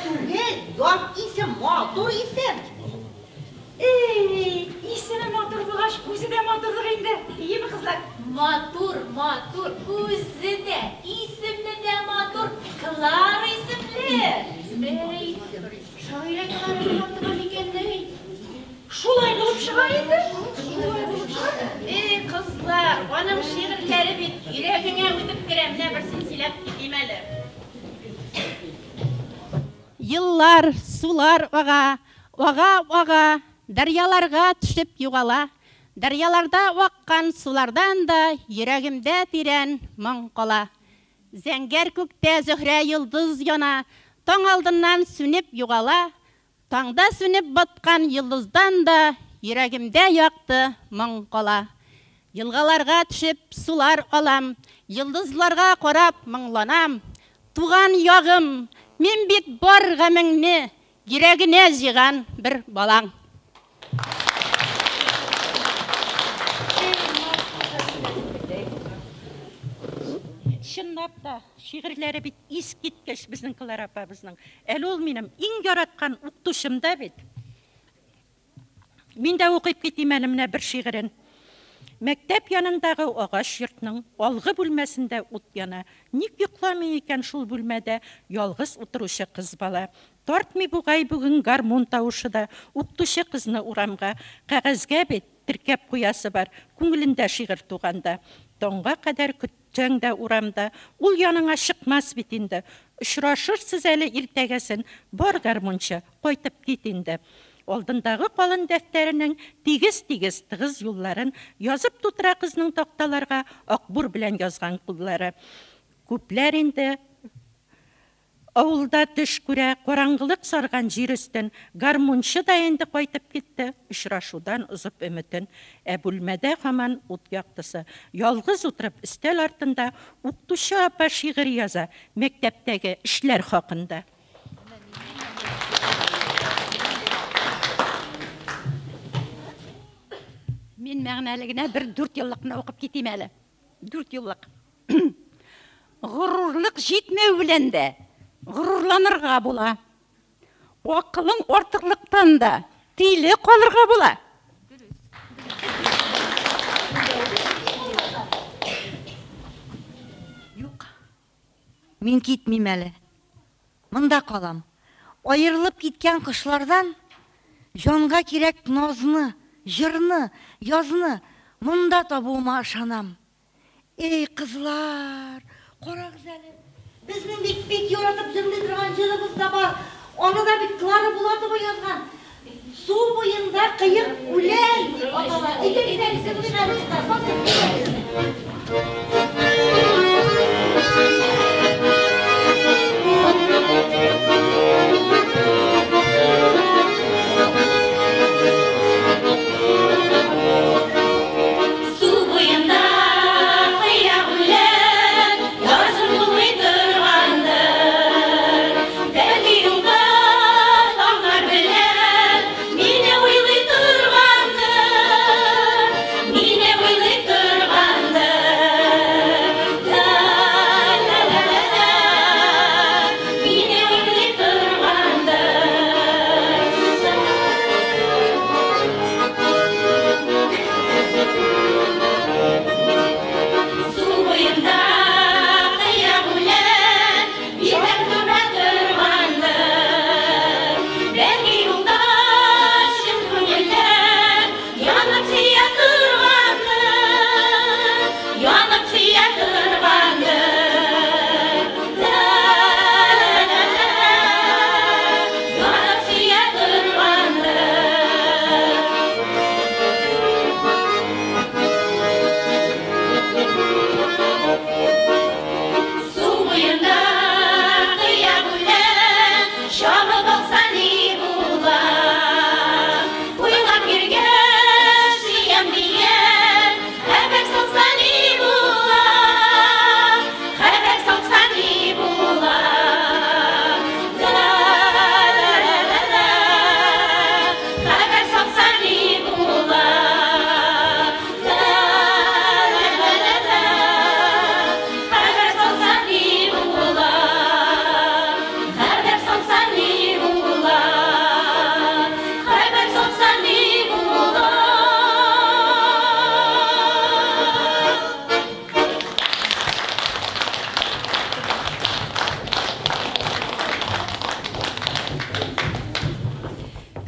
түгел, ят исем, матур исем. Исеме матур булгаш, үзе дә матурлык инде. Иеме, кызлар? Матур, үзе дә, исемне дә матур, Клара исемле. Шаира Клара матур икән. Шулай булып чыга инде. Кызлар, аның шигырьләре бит йөрәгеңә үтеп керә, менә берсен сөйләп китим әле. Yıllar, sular oğa, daryalarga düşüp yuğala. Daryalarda vakkan sulardan da yüreğimde tiren mon kola. Zenger kökte zöhre yıldız yana, taң aldından sünüp yuğala. Taңda sünüp batkan yıldızdan da yüreğimde yaktı mon kola. Yılgalarga düşüp sular alam, yıldızlarga korap mыңланам. Туған yağım, мен бит бар гамеңне йөрәгенә җыйган бер балаң. Чынлап та, шигырьләре бит искиткеч безнең Клара апабызның. Әле ул минем иң яраткан укытучым да бит. Мин дә укып китим әле менә бер шигырен. Мәктәп янындагы агач йортның алгы бүлмәсендә ут яна. Ник йокламый икән шул бүлмәдә ялгыз утыручы кыз бала. Тартмый бугай бүген гармун тавышы да укытучы кызны урамга, кәгазьгә бит теркәп куясы бар. Күңелендә шигырь туганда. Таңга кадәр көтсәң дә урамда, ул яныңа чыкмас бит инде. Очрашырсыз әле иртәгәсен, бар гармунчы, кайтып кит инде. Алдындагы калын дәфтәренең тигез юлларын язып тутыра кызның такталарга акбур белән язган куллары. Күпләр инде авылда төш күрә, караңгылык сарган җир өстен, гармунчы да инде кайтып китте, очрашудан узып өметен. Бүлмәдә һаман ут яктысы. Ялгыз утырып өстәл артында укытучы апа шигырь яза, мәктәптәге эшләр хакында. Мен мәгънәлегенә бер 4 еллыкны укып китим әле. 4 еллык. Горурлык җитмәү белән дә горурланырга була. Акылың артыклыктан да тиле калырга була. Юк. Мин китмим әле. Монда калам. Аерылып киткән кышлардан җанга кирәк назны, җырны, язны монда табуыма ышанам. Эй, кызлар, карагыз әле. Безнең бик яратып җырлый торган җырыбыз да бар. Аны да бит Клара Булатова язган. Су буенда кыек үлән дип атала.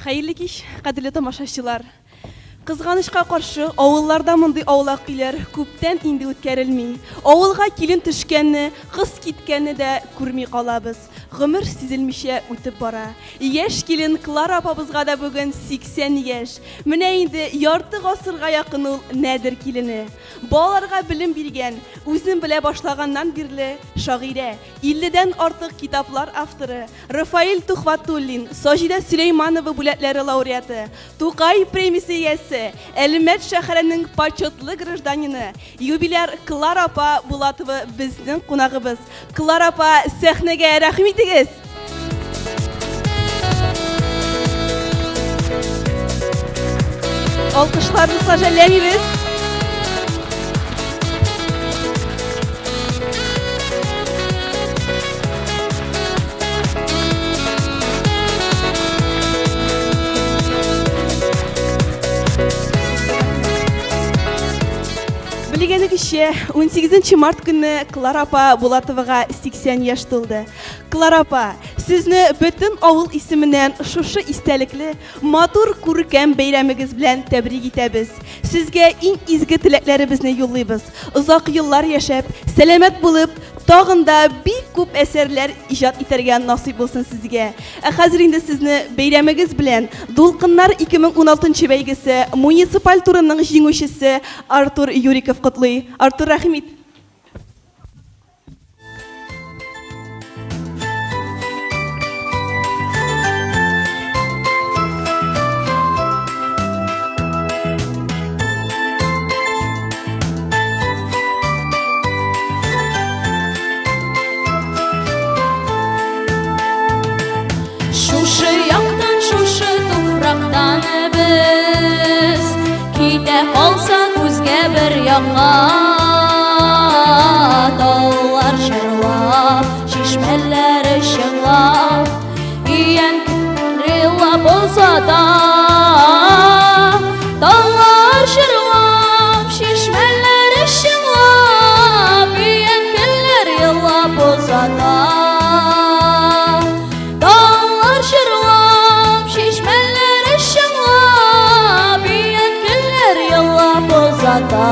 Хәерле кич, кадерле тамашачылар. Кызганычка каршы, авылларда мондый аулак өйләр күптән инде үткәрелми. Авылга килен төшкәнне, кыз киткәнне дә күрми калабыз. Гомер сизелмичә үтеп бара. Яшь килен Клара апабызга да бүген 80 яшь. Менә инде ярты гасырга якын ул нәдер килене. Балаларга белем биргән, үзен белә башлаганнан бирле шагыйрә, 50дән артык китаплар авторы, Рафаэль Тухватуллин, Саҗидә Сөләйманова бүләкләре лауреаты, Тукай премиясе иясе, Әлмәт шәһәренең почетлы гражданины, юбиляр Клара апа Булатова безнең кунагыбыз. Клара апа, сәхнәгә рәхмәт итегез. Алкышларыбызга жәлләмибез. Bilgенегезчә, 18 март көнне Клара апа Булатовага 80 яшь тулды. Клара апа, сезне бөтен авыл исеменнән шушы истәлекле, матур күркәм бәйрәмегез белән тәбрик итәбез. Сезгә иң изге теләкләребезне юллыйбыз. Озак еллар яшәп, сәламәт булып, тагын да бик күп әсәрләр иҗат итәргә насыйп булсын сезгә. Хәзер инде сезне бәйрәмегез белән Дулкыннар 2016 бәйгесе муниципаль турының җиңүчесе Артур Юриков котлый. Артур, рәхмәт. Bir яңа таулар шырлап, шишмәләре шыңлап, иян күрелә булса да, таулар шырлап, шишмәләре шыңлап, иян күреләр еллап булса да, таулар шырлап, шишмәләре шыңлап, иян күреләр еллап булса да.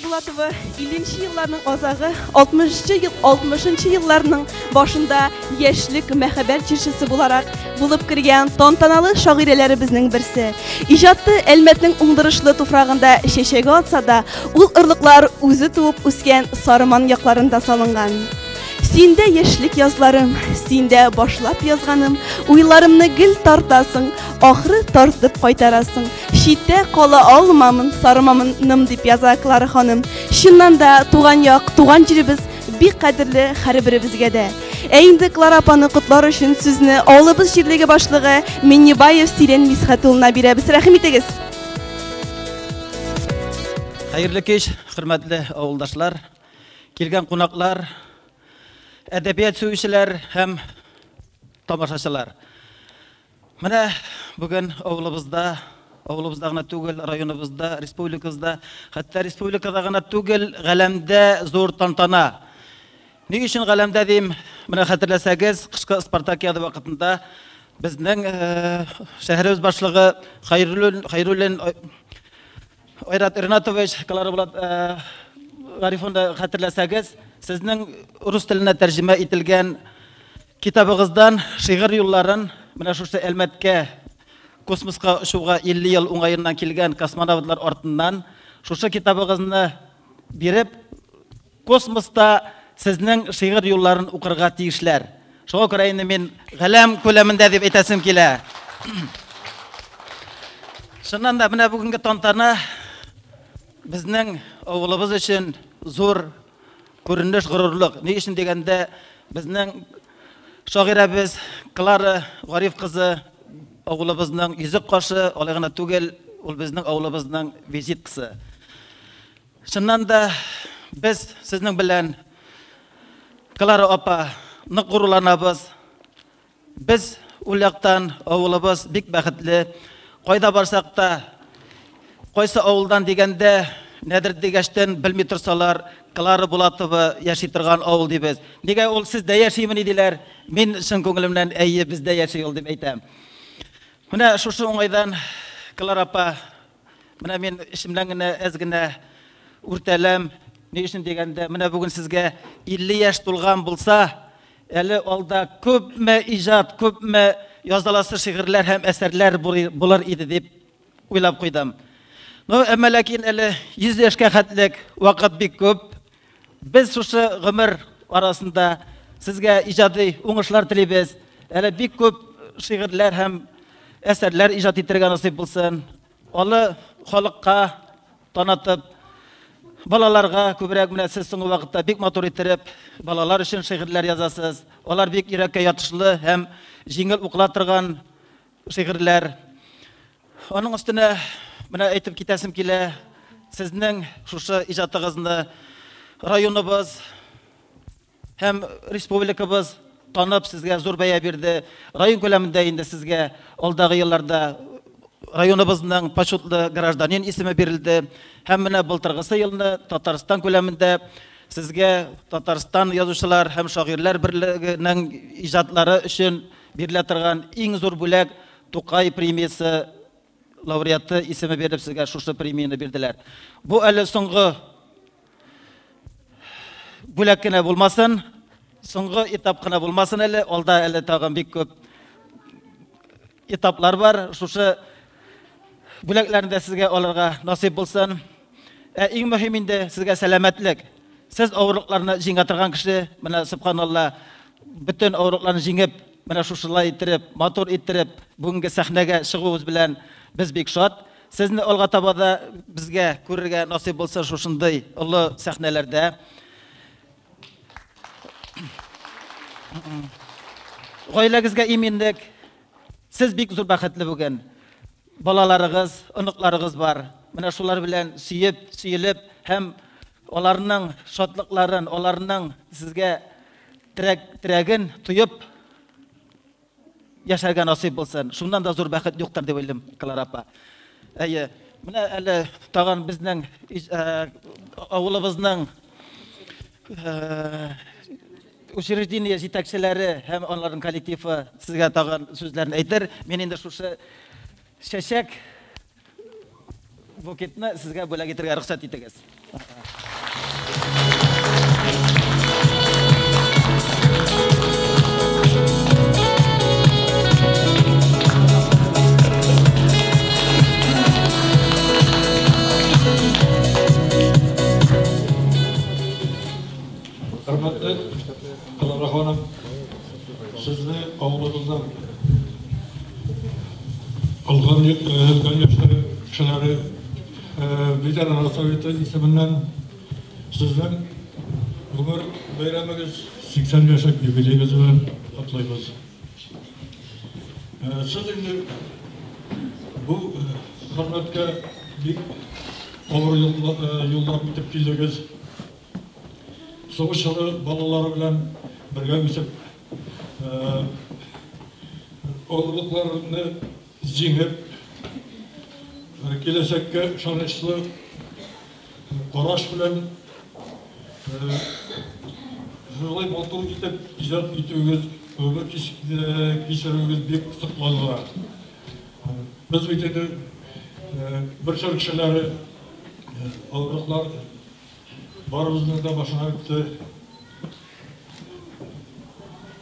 Булатова 50-нче елларның азагы, 60-нчы елларның башында яшьлек мәхәббәт җырчысы булып кергән тантаналы шагыйрәләребезнең берсе. Иҗаты Әлмәтнең уңдырышлы туфрагында чәчәге атса да, ул ырлыклар үзе туып үскән Сарыман якларында салынган. Синдә яшьлек язларым, синдә башлап язганым, уйларымны гел тартасың, ахры тартып кайтарасың. Читтә кала алмамын, сармамыным дип яза Клара ханым. Чыннан да туган як, туган җиребез бик кадерле һәрберебезгә дә. Инде Клара апаны котлар өчен сүзне авылыбыз җирлеге башлыгы Миннебаев Сирен Мисхат улына бирәбез. Рәхим итегез. Hayırlı kеш, hürmetli avuldaşlar, kelgen konaklар, edebiyat söyüşçiler hem tamaşaçılar. Mene bugün avulubuzda gana tugel, rayonubuzda, respublikamızda, hatta respublikada gana tugel, galemde zor tantana. Ne için galemde diyeyim? Mene hatırlasanız, kışkı Spartakiyada vakitinde bizning şehrimiz başlığı Hayrullen Oyrat Irnatovich Kalarobulat Garifonda hatırlasanız, sizning rus tiline tercüme etilgan kitabınızdan şiir yolların, mene şu elmetke kosmoska uçuğa 50 yıl oңайынан kelgan kosmonavtlar ortından şu kitabınızı berip kosmosta sizning şiir yolların okurga tiyişler. Şoğa ko'ra men g'alam ko'lamida deb aytasim kela. Shundan da mena bugungi tantana bizning avulimiz uchun zo'r ko'rinish, g'ururlik. Ne uchun deganda bizning shoiramiz Klara G'arif qizi avulibizning yuziq qoshi, olig'ina tugel, ul bizning avulibizning vizitkasi. Shundan da biz sizning bilan Klara opa нык g'ururlanamiz. Biz u yoqdan avulimiz bek baxtli. Qayda borsak da, qaysi avuldan deganda nedir degashdan bilmay tursalar, Klara Bulatova yashay turgan avul deymiz. Nega ul sizda yashaymi dedilar? Men chin ko'nglimdan ayyi bizda yashayol deb aytam. Mana shu o'ngaydan Klara opa, mana men ishimdan azgina o'rtalam. Ne uchun deganda, mana bugun sizga 50 yosh to'lgan bo'lsa, eli olda ko'pmi ijod, ko'pmi yozilasi shi'rlar ham asarlar bo'lar edi deb o'ylab qo'ydim. No, amalakin eli 100 yoshga qatlik vaqt bek ko'p. Biz shu umr orasida sizga ijodiy o'ngishlar tilaymiz. Eli bek ko'p shi'rlar ham asarlar ijod ettirgan nasib bo'lsin. Oli xalqqa tanitib balalarga ko'proq mana siz so'nggi vaqtda bek motor ettirib, balalar uchun shi'rlar yozasiz. Ular bek yurakka yotishli ham jingil o'qilatirgan shi'rlar. Onun üstüne mana aytib ketasim kela, sizning shu ijodingizni rayonimiz ham respublikamız tanib sizga zo'r baya berdi. Rayon ko'lamida endi sizga oldagi yillarda rayonimizning почетный гражданин ismi berildi. Hem mana былтыргысы yilni Tatariston ko'lamida sizga Tatariston yozuvchilar ham shoirlar birligining ijodlari uchun berilatirgan eng zo'r bo'lak To'qay premiyasi laureati ismi berib sizga shu premiyani berdilar. Bu ali so'nggi bo'lakina bo'lmasin, so'nggi etapqina bo'lmasin, ali olda ali tag'in bek ko'p etaplar var. Shu bo'laklarni sizga olirga nasib bo'lsin. Eng muhiminde sizga salomatlik. Siz og'riqlarni jing'atirgan kishi, mana subhanallah, bütün og'riqlarni jingib, mana shulay ettirib, motor ettirib, bugungi sahnaga chiquvimiz bilan biz bek shod. Sizni olg'a tabada bizga ko'rishga nasib bo'lsa shunday ulug' sahnalarda. Oilangizga iminlik. Siz bek zo'r baxtli bo'lgan. Balalarınız, ınıqlarınız var. Mana shular bilan suyilib, hem onlarning shodliqlarini, onlarning sizga tiragin tuyib yasharga nasib bo'lsin. Shundan da zo'r baxt yo'qdir deb o'ylayman, Klara opa. Mana ali tag'in bizning avulibizning учреждение yetakchilari hem onlarning kollektivi sizga tag'in so'zlarni aytar. Men endi shu Şeşek buketni sizga bo'lak etirga ruxsat etasiz. Hürmetli Kılara Hanım, sizni oğlunuzdan algan yaşları kişileri Veteranlar Sovyeti isminden sizden bugün bayramınız 80 yaşak jubileyiniz bilen kutlaymiz. Siz şimdi bu hürmetke bir ağır yoldan bitip geldiniz. Soğuş yılı balaları bilen birge geçip ağırlıklarını jеңip келешекке шанышlı Qaraş bilen жолай мотор итеп ижад итүгүз, ömür kişirүүгүз бек sıklandı. Biz bitedi bir çar kişileri ağırlıklar barımızın da başına gitti.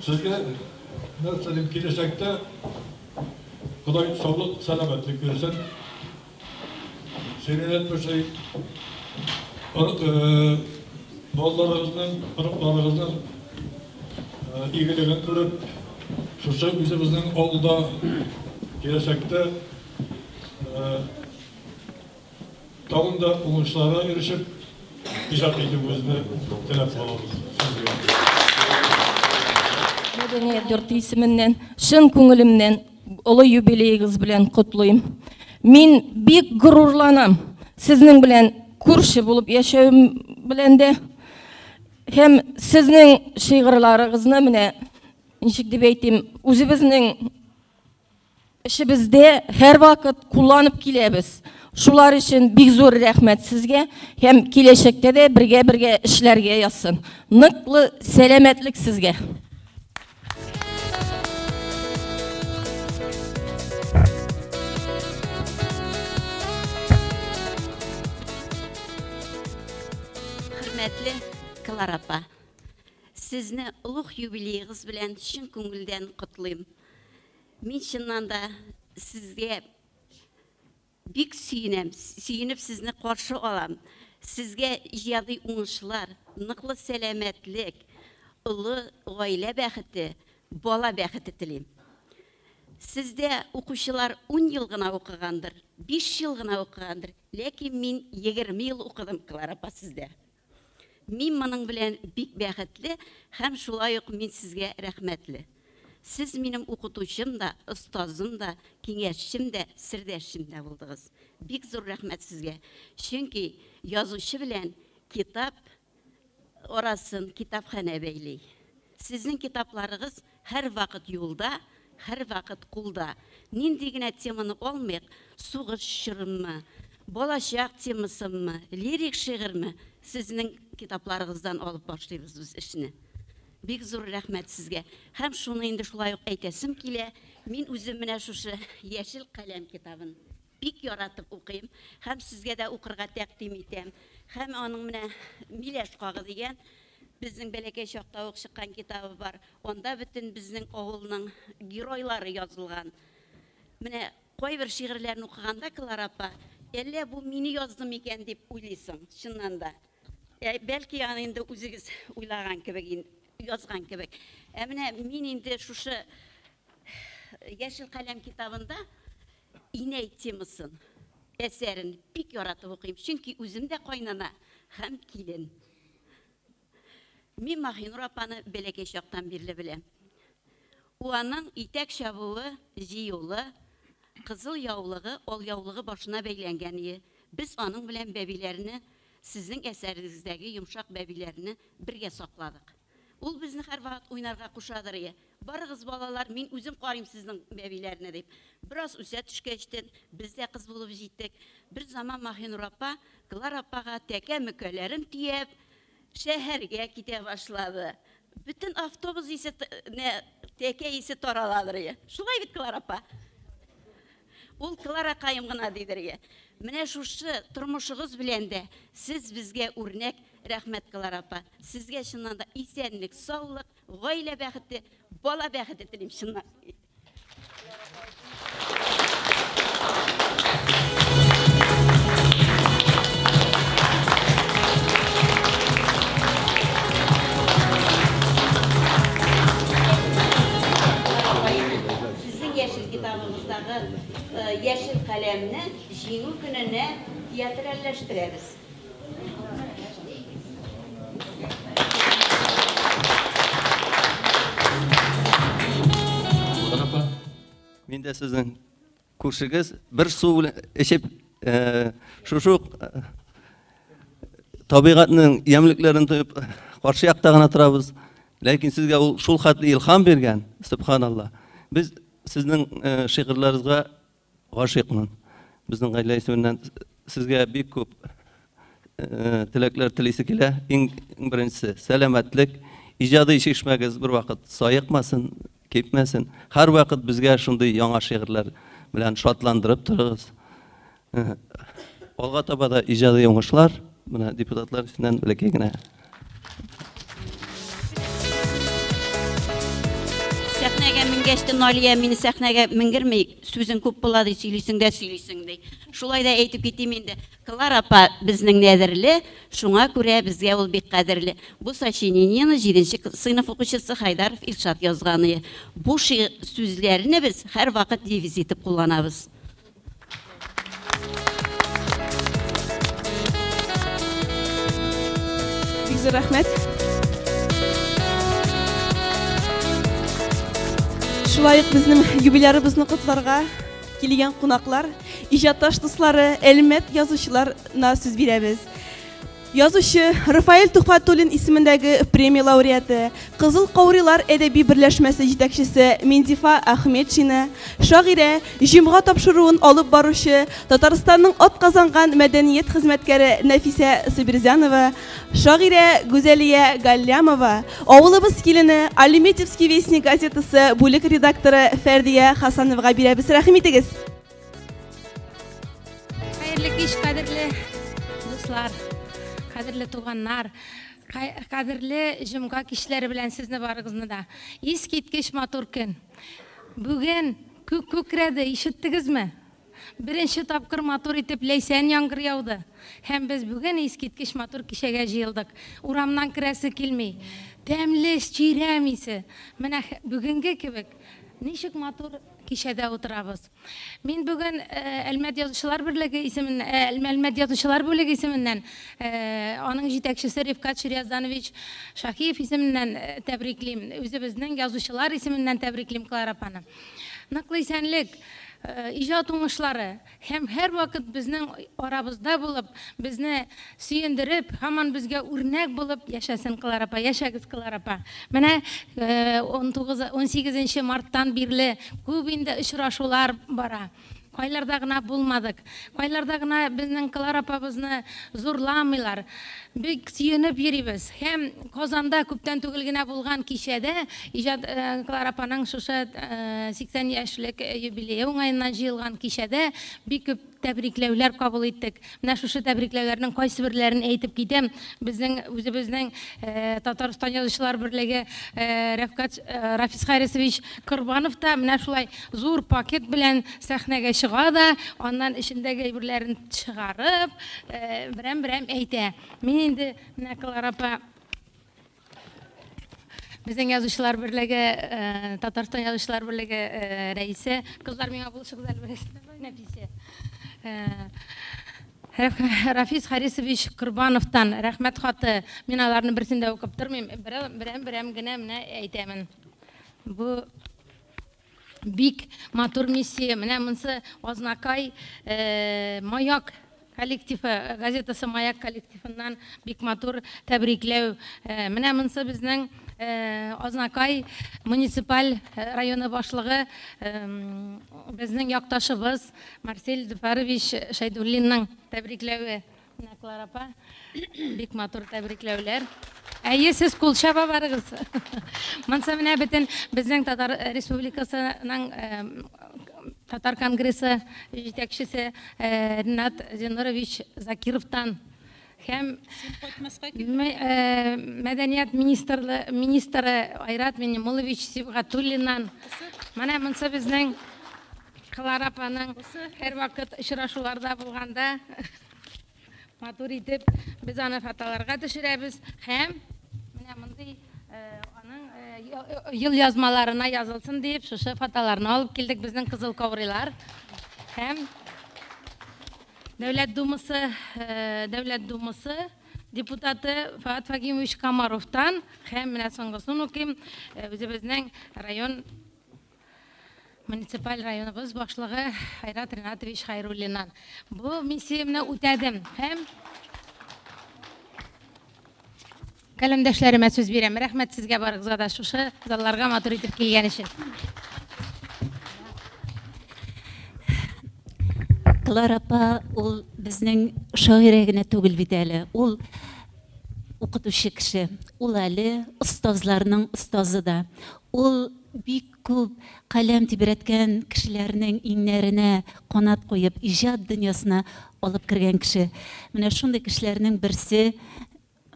Sizge ne söyleyeyim gelecekte Kuday sağlık, selametlik versin. Senin bir şey ballarımızdan, ırıklarımızdan ilgilenen kırıp şu şey bizimizin oğulda gelecekte tavında oluşlara erişip icap ettiğimizde telefon alırız. Medeniyet Yurtu isminden, şın köngülümden ulu юбилейгиз bilen kutlayım. Min bek gururlanam sizning bilen kurşu bulup yaşayım bilen de hem sizning şiirlaryňyzyny mine inşik dep aýtym, özübizning işibizde her wagt kullanıp kilebis. Şular için bek zor rahmet sizge, hem keleşekde de birge işlerge ýatsyn. Nykly selametlik sizge. Hürmetli Kılar apa, sizni ulug' yubileyiňiz bilen şın köngülden kutlayım. Min şından da sizge bek süýünip sizni qarşı alam. Sizge ijady uňuşlar, nykly selametlik, uly gaýle bäxti, bala bäxti tileýim. Sizde okuşylar 10 ýyl gına okugandyr, 5 ýyl gına okugandyr, lekin min 20 ýyl okudum Kılar apa sizde. Min maның bilen bek bäxetli, hem şulay ok min sizge rahmetli. Siz minim okutuşum da, ustazım da, kiňeşçim de, sirdeşçim de buldygyz. Bek zor rahmet sizge. Çünki yazışı bilen kitap orasın kitapxana beýleý. Sizin kitaplarınız her wagt ýolda, her wagt kulda. Nindigine temany olmaýak, suğuş şyrynmy, bolaşak temasymy, lirik şiirmi? Sizin kitaplarınızdan alıp başlayız biz işini. Bek zor rahmet sizge. Hem şunu indi şulay aýtasim kile, min özüm mine şuşı Yeşil Kalem kitabın bek yaratıp okuyayım. Hem sizge de okurga takdim etem. Hem onun mine Mileş Kağı diyen bizning belekey şokta okşykan kitabı var. Onda bütün bizning oğulunun giroylary yazılgan. Mine koy bir şiirlerini okuganda Kılar apa, elle bu mini yazdım eken dep oylaysın, şundan da. Belki yani indi özüňiz uylagan kebek, yazgan kebek. Emine min indi şuşu Yeşil Kalem kitabında ineý temasyn, eserin bek yaratyp okuyym. Çünki özüm de koynana hem kilin. Min Mahinur apany belekey şoktan birli bilem. Uanyň itek şabuwy, jiýoly, kızıl ýawlygy, ol ýawlygy başına beýlengeni. Biz onun bilen bebilerini, sizin eserinizde yumşak bebilerini birge sakladık. Ol bizni her wagt oynarga kuşadyr. Barıgız balalar, min özüm qarym sizin bebilerine deyip. Biraz üse düşkeçtin, biz de kız bulup jitdik. Bir zaman Mahinur apa, Kılar apaga teke mükelerin tiyep, şäherge kite başlady. Bütün avtobus ise teke ise toraladyr. Şulay bit Kılar apa. Ol Kılar akayım gına diýdir. Mine şuşy turmuşyňyz bilen de siz bizge örnek rahmet Kılar apa. Sizge şundan da isenlik, sağlyk, gaýle bäxti, bala bäxti dileýim şundan. әлемне җиңү көненә театральләштерәбез. Мен де сіздің күршігіз бір су ішіп, шушу табиғатның емліклерін тойып, қаршы яқтағына тұрабыз. Ләкин сізге шул хатты илхам берген, Субханалла. Біз сіздің шиғырларыңызға ғашиқмын. Біздің ғаилә исемінен сізге бик көп тілеклер тілейсі келе. Ең біріншісі сәлемәтлік, ижады шешмәгіз бір вақыт сайықмасын, кепмәсін. Һәр вақыт бізге шундай яңа шиғырлар белән шатландырып торыгыз. Алга таба да ижады уңышлар. Менә депутатлар өчен бәләкәй генә. Сәхнәгә менгәчтә Налия мине сәхнәгә менгермәй, сүзең күп булады, сөйлисең ди. Шулай да әйтеп китим инде. Клара апа безнең нәзерле, шуңа күрә безгә ул бик кадерле. Бу сочинениене 7нче сыйныф укучысы Хайдаров Илшат язганы. Бу сүзләрне без һәр вакыт девиз итеп кулланабыз. Бик зур рәхмәт. Шулай ук безнең юбилярыбызны котларга килгән кунаклар, иҗатташ дуслары, әлмәт язучыларына сүз бирәбез. Язучы Рафаэль Тухфатуллин исемендәге премия лауреаты, Кызыл Каурилар әдәби берләшмәсе җитәкчесе Минзифа Ахметшина, шагыйрә, җимга тапшыруын алып баручы Татарстанның атказанган мәдәният хезмәткәре Нәфисә Сабирзянова, шагыйрә Гүзәлия Галлямова, авылыбыз килене Алиметьевский вестник газетасы бүлек редакторы Фәрдия Хасановага бирәбез. Рәхим итегез. Хәерле кич, кадерле дуслар. Кадерле туганнар, кадерле җомга кичләре белән сезне барыгызны да. Искиткеч матур көн. Бүген күк күкрәде, ишеттегезме? Беренче тапкыр матур итеп ләйсән яңгыр яуды. Һәм без бүген искиткеч матур кичәгә җыелдык. Урамнан керәсе килми. Тәмле чирәм исе. Менә бүгенге кебек ничек матур кичәдә утырабыз. Мин бүген Әлмәт язучылар берлеге исеменнән, Әлмәт язучылар бүлеге исеменнән, аның җитәкчесе Рифкат Шириязанович Шакиев исеменнән тәбриклим. Үзебезнең язучылар исеменнән тәбриклим Клара апаны. Ныклы исәнлек, иҗат уңышлары һәм һәр вакыт безнең арабызда булып, безне сөендереп, һаман безгә үрнәк булып яшәсен Клара апа, яшәгез Клара апа. Менә 18 марттан бирле күп инде очрашулар бара. Кайларда гына булмадык. Кайларда гына безнең Клара апабызны зурламыйлар. Бик сөенеп йөрибез. Һәм Казанда күптән түгел генә булган кичәдә иҗат Клара апаның шушы 80 яшьлек юбилее уңаеннан җыелган кичәдә бик күп тәбрикләүләр кабул иттек. Менә шушы тәбрикләүләрнең кайсы бирләрен әйтеп китәм. Безнең үзебезнең Татарстан язучылар берлеге Рафис Харисович Корбанов та менә шулай зур пакет белән сәхнәгә чыга да, аннан ишендәге әйберләрен чыгарып, берәм-берәм әйтә. Мин инде менә Клара апа безнең язучылар берлеге, Татарстан язучылар берлеге рәисе, кызлар миңа булышыгыз әлбәттә, Нәфисә. Рафис Харисович Корбановтан рәхмәт хаты. Мин аларны берсендә укып тормыйм, берәм генә менә әйтәмен. Бу бик матур миссия. Менә монсы Азнакай Маяк коллективы, газетасы Маяк коллективыннан бик матур тәбрикләү. Менә монсы безнең Азнакай муниципаль районы башлыгы безнең якташыбыз Марсель Дефарович Шайдуллинның тәбрикләве. Менә Клара апа бик матур тәбрикләүләр. Әйе, сез кул чаба барыгыз. Монсы менә бөтен безнең Татар Республикасының Татар конгрессы җитәкчесе Ринат Зинорович Закировтан һәм мәдәният министры Айрат Минимулович Сибгатуллиннан. Менә монсы безнең Клара апаның һәр вакыт очрашуларда булганда матур итеп без аны фотоларга төшерәбез һәм менә мондый аның ел язмаларына язылсын дип шушы фотоларны алып килдек безнең Кызыл Каурилар һәм Дәүләт Думасы депутаты Фаат Фагимович Камаровтан һәм менә соңгысын укыйм үзебезнең район муниципаль районыбыз башлыгы Айрат Ринатович Хайруллинан. Бу миссиямны үтәдем һәм каләмдәшләремә сүз бирәм. Рәхмәт сезгә барыгызга да шушы залларга матур итеп килгән өчен. Клара апа, ул безнең шагыйрә генә түгел бит әле. Ул укытучы кеше. Ул әле остазларның остазы да. Ул бик күп каләм тибрәткән кешеләрнең иңнәренә канат куеп, иҗат дөньясына алып кергән кеше. Менә шундый кешеләрнең берсе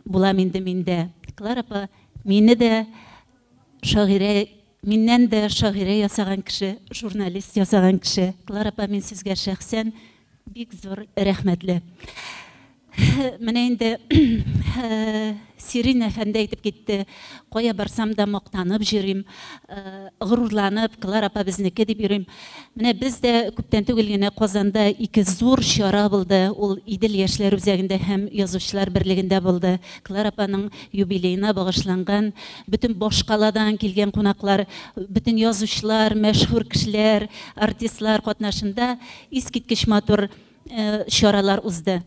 булам инде миндә. Клара апа, мине дә шагыйрә, миннән дә шагыйрә ясаган кеше, журналист ясаган кеше. Клара апа, мин сезгә шәхсән бик зур рәхмәтле. Менә инде Сирин әфәнде әйтеп китте, кая барсам да мактанып йөрим, горурланып, Клара апа безнеке дип йөрим. Менә без дә күптән түгел генә Казанда 2 зур чара булды. Ул Идел яшьләр үзәгендә һәм язучылар берлегендә булды. Клара апаның юбилеена багышланган, бөтен башкаладан килгән кунаклар, бөтен язучылар, мәшһүр кешеләр, артистлар катнашында искиткеч матур чаралар узды.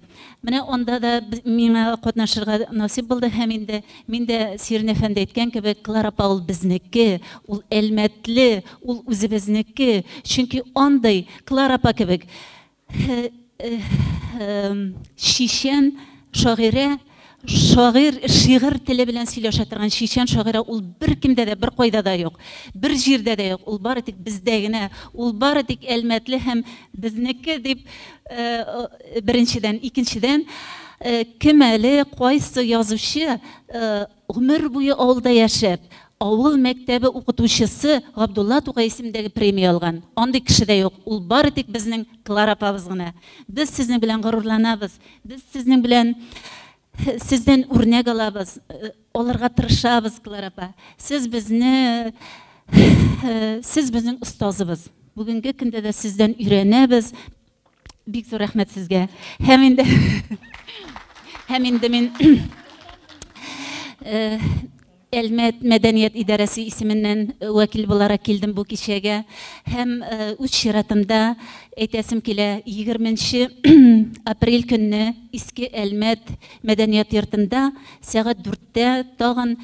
Менә анда да миңа катнашырга насип булды һәм инде мин дә Сирин әфәнде әйткән кебек, Клара апа ул безнеке, ул әлмәтле, ул үзебезнеке. Чөнки андай Клара апа кебек шишән шагыйрә, шигырь теле белән сөйләшә торган шишән шагыйрә ул беркемдә дә, бер кайда да юк. Бер җирдә дә юк. Ул бары тик бездә генә. Ул бары тик әлмәтле һәм безнеке дип беренчедән, икенчедән кем әле кайсы язучы гомер буе авылда яшәп, авыл мәктәбе укытучысы Габдулла Тукай исемендәге премия алган. Андый кеше дә юк. Ул бары тик безнең Клара апабыз гына. Без сезнең белән горурланабыз. Без сезнең белән Сездән үрнәк алабыз, аларга тырышабыз, Клара апа. Сез безнең остазыбыз. Бүгенге көндә дә сездән өйрәнәбез. Бик зур рәхмәт сезгә. Һәм инде мин Әлмәт мәдәният идарәсе исеменнән вәкил буларак килдем бу кичәгә. Һәм үз чиратымда әйтәсем килә, 20 апрель көнне Иске Әлмәт мәдәният йортында сәгать 4-тә тагын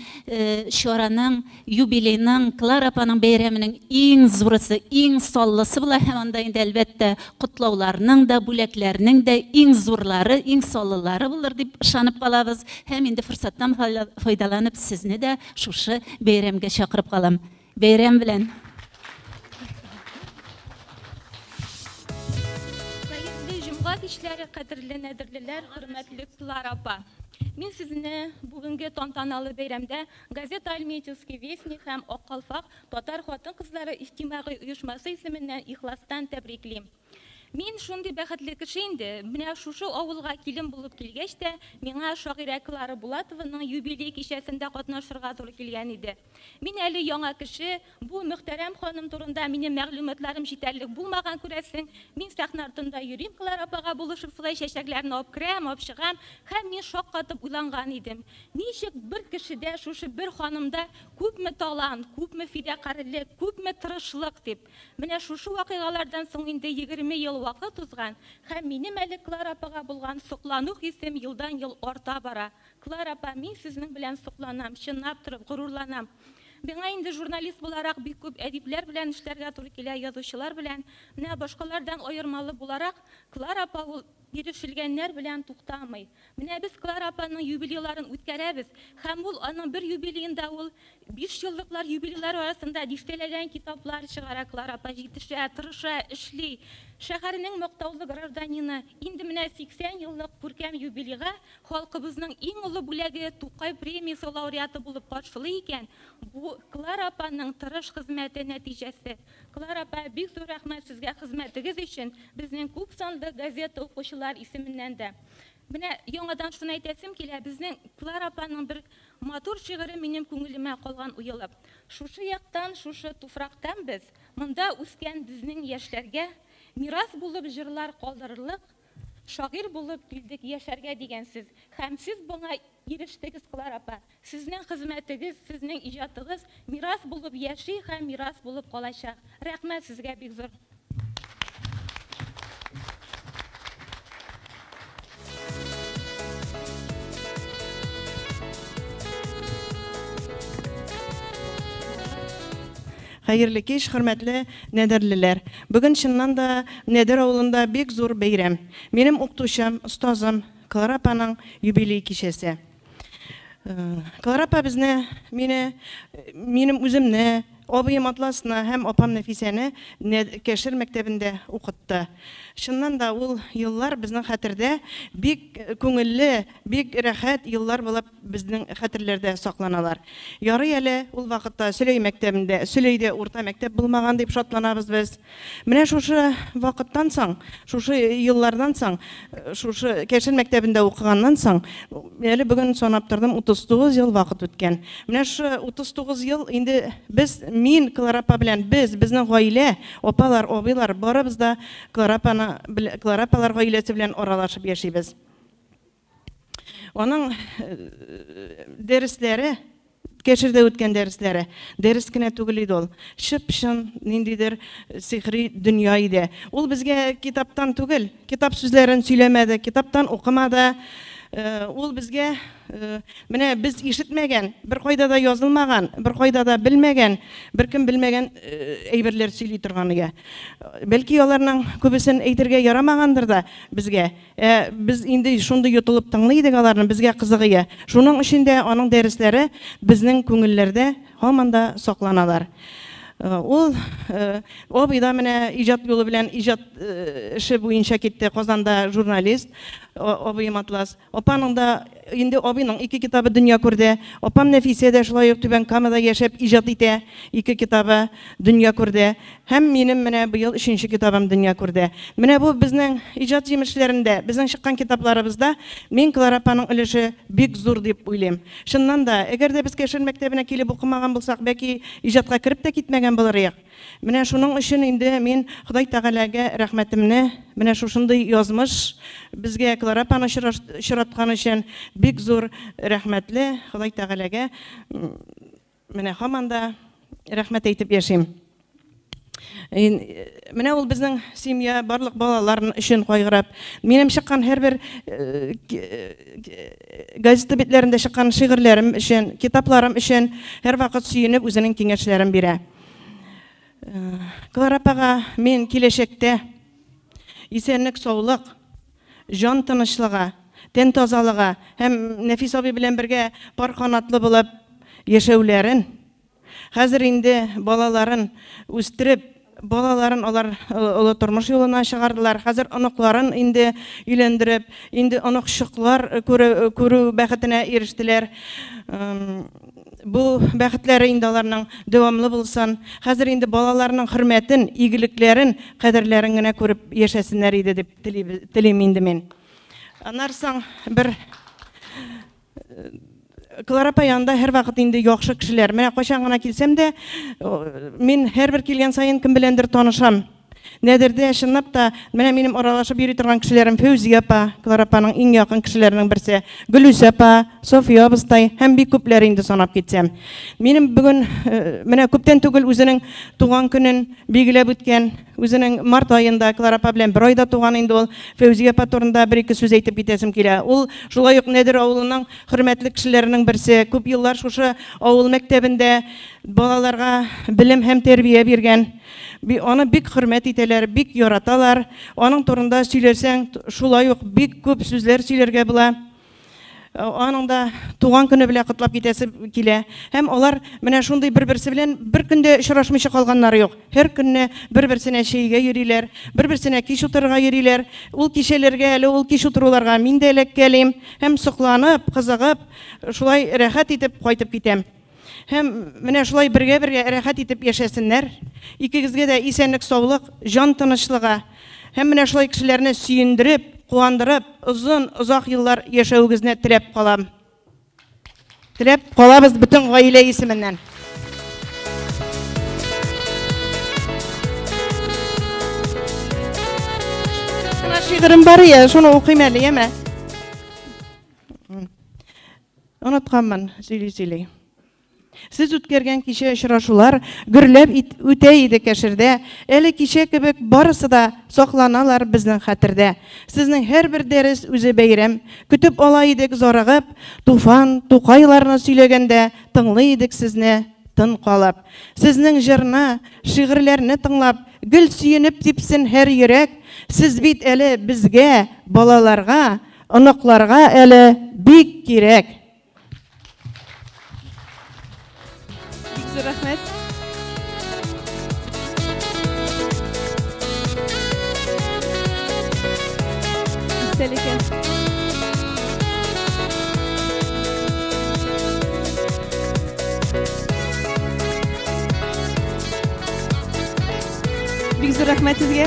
чараның, юбилейның, Клара апаның бәйрәменең иң зурысы, иң саллысы була. Һәм анда инде әлбәттә котлауларның да, бүләкләрнең дә иң зурлары, иң саллылары булыр дип ышанып калабыз. Һәм инде форсаттан файдаланып сезне дә шушы бәйрәмгә чакырып калам. Бәйрәм белән. Җомга кичләре кадерле нәдерлеләр, хөрмәтле Клара апа. Мин сезне бүгенге тантаналы бәйрәмдә газета Альметьевский вестник һәм Ак калфак татар хатын-кызлары иҗтимагый оешмасы исеменнән ихластан тәбриклим. Мин шундый бәхетле кеше инде. Менә шушы авылга килен булып килгәч тә, миңа шагыйрә Клара Булатованың юбилей кичәсендә катнашырга туры килгән иде. Мин әле яңа кеше, бу мөхтәрәм ханым турында минем мәгълүматларым җитәрлек булмаган күрәсең. Мин сәхнә артында йөрим, Клара апага булышып сылай чәчәкләрне алып керәм, алып чыгам, һәм мин шаккатып уйланган идем. Ничек бер кешедә, шушы бер ханымда күпме талант, күпме фидакарьлек, күпме тырышлык дип. Менә шушы вакыйгалардан соң инде 20 ел вакыт узган, һәм минем әле Клара апага булган соклану хисем елдан-ел арта бара. Клара апа, мин сезнең белән сокланам, чынлап торып горурланам. Миңа инде журналист буларак бик күп әдипләр белән эшләргә туры килә, язучылар белән. Менә башкалардан аермалы буларак, Клара апа ул ирешелгәннәр белән туктамый. Менә без Клара апаның юбилейларын үткәрәбез, һәм ул аның бер юбилеенда ул 5 еллыклар юбилейлар арасында дистәләгән китаплар чыгара. Клара апа җитешә, тырыша, эшли. Шәһәрнең мактаулы гражданины, инде менә 80 еллык күркәм юбилейга халкыбызның иң улы бүләге Тукай премиясе лауреаты булып каршылый икән. Бу Клара апаның тырыш хезмәте нәтиҗәсе. Клара апа, бик зур рәхмәт сезгә хезмәтегез өчен, безнең күп санлы газета укучылар исеменнән дә. Менә яңадан шуны әйтәсем килә, безнең Клара апаның бер матур шигыре минем күңелемә калган уелып. Шушы яктан, шушы туфрактан без монда үскән безнең яшьләргә мирас булып җырлар калдырырлык Шагыйрь булып килдек яшәргә дигәнсез. Һәм сез буңа ирештегез, Клара апа. Сезнең хезмәтегез, сезнең иҗатыгыз мирас булып яши һәм мирас булып калачак. Рәхмәт сезгә бик зур. Хәерле кич, хөрмәтле нәдерлеләр. Бүген чыннан да Нәдер авылында бик зур бәйрәм. Минем укытучым, остазым Клара апаның юбилей кичәсе. Клара апа минем үземне, абыем Атласны һәм апам Нәфисәне Кәшер мәктәбендә укытты. Шуннан да ул еллар безнең хәтердә бик күңелле, бик рәхәт еллар булып безнең хәтерләрдә сакланалар. Ярый әле ул вакытта Сөләй мәктәбендә, Сөләйдә урта мәктәп булмаган дип шатланабыз без. Менә шушы вакыттан соң, шушы еллардан соң, шушы Кәшер мәктәбендә укыганнан соң, әле бүген санап тордым 39 ел вакыт үткән. Менә шу 39 ел инде без мин Клара апа белән безнең гаилә, апалар, абыйлар барыбыз да Клара апалар гаиләсе белән аралашып яшибез. Аның дәресләре, Кәшердә үткән дәресләре, дәрес кенә түгел иде ул. Шып-шын ниндидер сихри дөнья иде. Ул безгә китаптан түгел, китап сүзләрен сөйләмәде, китаптан укымады. Ул безгә менә без ишетмәгән, бер кайда да язылмаган, бер кайда да белмәгән, беркем белмәгән әйберләр сөйли торган иде. Бәлки аларның күбесен әйтергә ярамагандыр да безгә. Без инде шундый йотылып тыңлый идек аларны, безгә кызык иде. Шуның өчен дә аның дәресләре безнең күңелләрдә һаман да сакланалар. Ул абыйда менә иҗат юлы белән иҗат эше буенча китте, Казанда журналист, абыем Атлас. Апаның да инде абыйның 2 китабы дөнья күрде. Апам Нәфисә дә шулай ук Түбән Камада яшәп иҗат итә, 2 китабы дөнья күрде. Һәм минем менә быел 3нче китабым дөнья күрде. Менә бу безнең иҗат җимешләрендә, безнең чыккан китапларыбызда мин Клара апаның өлеше бик зур дип уйлыйм. Шуннан да, әгәр дә без Кәшер мәктәбенә килеп укымаган булсак, бәлки иҗатка кирип тә китмәгән булырык. Менә шуның өчен инде мин Ходай Тәгаләгә рәхмәтемне, менә шушындый язмыш безгә Клара апаны чираткан өчен бик зур рәхмәтле Ходай Тәгаләгә менә һаман да рәхмәт әйтеп яшим. Менә ул безнең семья барлык балаларын өчен кайгырып, минем чыккан һәрбер газета битләрендә чыккан шигырьләрем өчен, китапларым өчен һәр вакыт сөенеп үзенең киңәшләрен бирә. Клара апага мин киләчәктә исәнлек, саулык, жан тынычлыгы, тән тазалыгы һәм Нәфис абый белән бергә пар канатлы булып яшәүләрен, хәзер инде балаларын үстереп, балаларын алар олы тормыш юлына чыгардылар. Хәзер оныкларын инде өйләндереп, инде оныкчыклар күрү бәхетенә ирештеләр. Бу бәхетләре инде аларның дәвамлы булсын. Хәзер инде балаларның хөрмәтен, игелекләрен, кадерләрен генә күреп яшәсеннәр иде дип телим инде мин. Аннан соң бер Клара апа янында һәр вакыт инде яхшы кешеләр. Менә кайчан гына килсәм дә, мин һәрбер килгән саен кем беләндер танышам. Нәдердә чынлап та менә минем аралашып йөри торган кешеләрем Фәүзия апа, Клара апаның иң якын кешеләренең берсе, Гөлүс апа, София абыстай һәм бик күпләр инде санап китсәм. Минем бүген менә күптән түгел үзенең туган көнен билгеләп үткән, үзенең март аенда Клара апа белән бер айда туган инде ул. Фәүзия апа турында бер-ике сүз әйтеп китәсем килә. Ул шулай ук Нәдер авылының хөрмәтле кешеләренең берсе, күп еллар шушы авыл мәктәбендә балаларга белем һәм тәрбия биргән. Аны бик хөрмәт итәләр, бик яраталар. Аның турында сөйләсәң, шулай ук бик күп сүзләр сөйләргә була. Аның да туган көне белән котлап китәсе килә. Һәм алар менә шундый бер-берсе белән бер көндә очрашмыйча калганнары юк. Һәр көнне бер-берсенә чәйгә йөриләр, бер-берсенә кич утырырга йөриләр. Ул кичәләргә, әле ул кич утыруларга мин дә эләккәлим. Һәм сокланып, кызыгып, шулай рәхәт итеп кайтып китәм. Һәм менә шулай бергә-бергә рәхәт итеп яшәсеннәр. Икегезгә дә исәнлек, саулык, жан тынычлыгы. Һәм менә шулай кешеләрне сөендереп, куандырып, озак еллар яшәүгезне теләп калам. Теләп калабыз бөтен гаилә исеменнән. şiirim var ya, şunu okuyayım әле, еме? Unutkanman, söyley. Siz ütkерген кичә очрашулар гөрләп үтә иде кәшердә. Әле кичә кебек барысы да сакланалар безнең хәтердә. Сезнең һәрбер дәрес үзе бәйрәм. Көтеп ала идек зарыгып, туфан, тукайларны сөйләгәндә тыңлый идек сезне тын калып. Сезнең җырны, шигырьләрне тыңлап, гөл сөенеп типсен һәр йөрәк. Сез бит әле безгә, балаларга, оныкларга әле бик кирәк. Рәхмәт. Сәликә. Бик зур рәхмәт сезгә.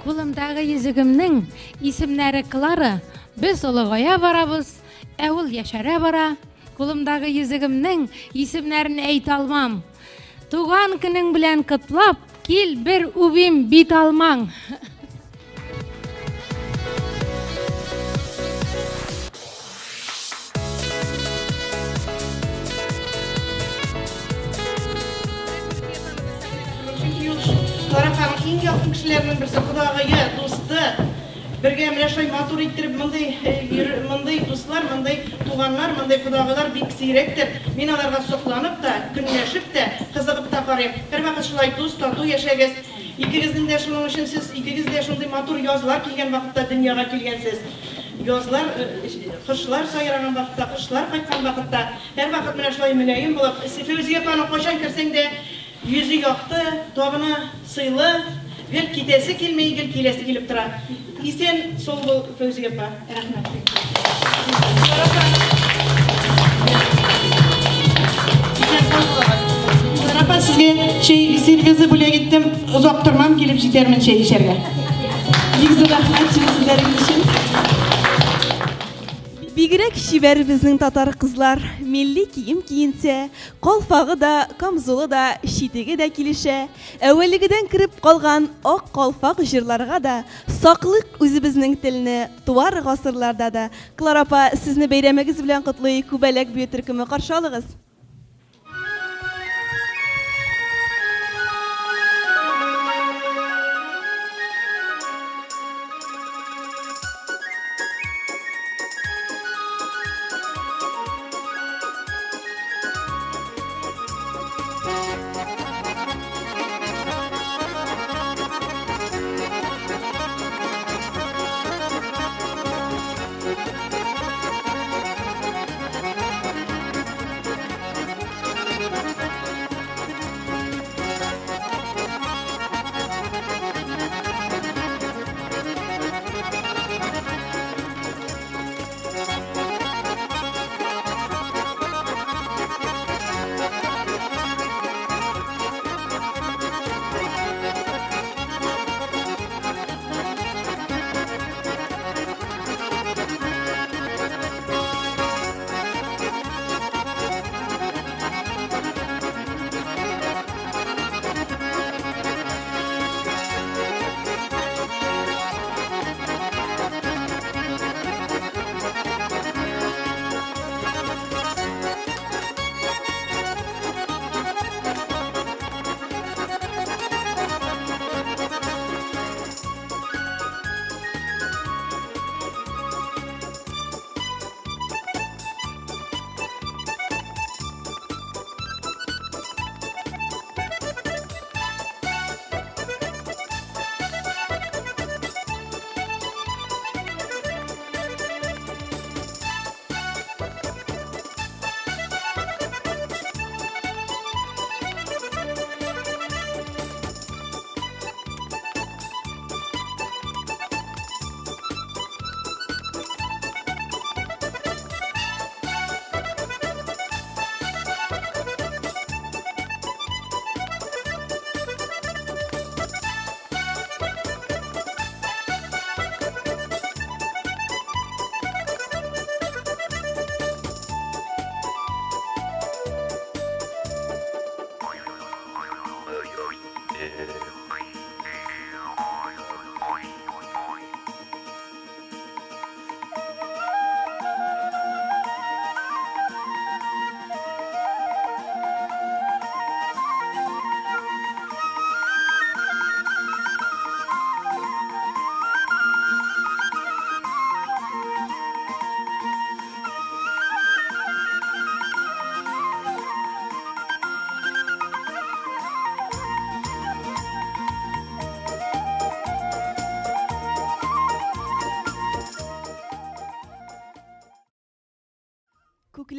Кулымдагы йөзегемнең исемнәре Клара. Без олыгая барабыз, ул яшәрә бара. Кулымдагы йөзегемнең исемнәрен әйтә алмам. Туган көнең белән котлап, кил бер үбим бит алмаң. Клара ханым, иң якын кешеләрнең берсе кудагые, дусты. Бергә менә шулай матур иттереп мондый дуслар, мондый туганнар, мондый кудагылар бик сирәктер. Мин аларга сокланып та, көнләшеп тә, кызыгып та карыйм. Һәрвакыт шулай дус, тату яшәгез. Икегезнең дә шуның өчен сез икегез дә шундый матур язлар килгән вакытта дөньяга килгәнсез. Язлар, кышлар сайраган вакытта, кышлар кайткан вакытта, һәрвакыт менә шулай мөлаем булып, Фәүзия апаны кайчан күрсәң дә йөзе якты, табыны сыйлы, гел китәсе килмәй, гел киләсе килеп тора. Исән сол бул Фәүзия апа. Рәхмәт. Апа, сезгә чәй сервизы бүләк иттем. Озак тормам, килеп җитәрмен чәй эчәргә. Бик зур рәхмәт сезләргә өчен. Бигрәк шибәр безнең татар кызлар милли кием киенсә, калфагы да, камзулы да, читеге дә килешә. Әүвәлегедән кереп калган ак калфак җырларга да саклык үзебезнең телне туар гасырларда да. Клара апа, сезне бәйрәмегез белән котлый, күбәләк бию төркеме каршы алыгыз.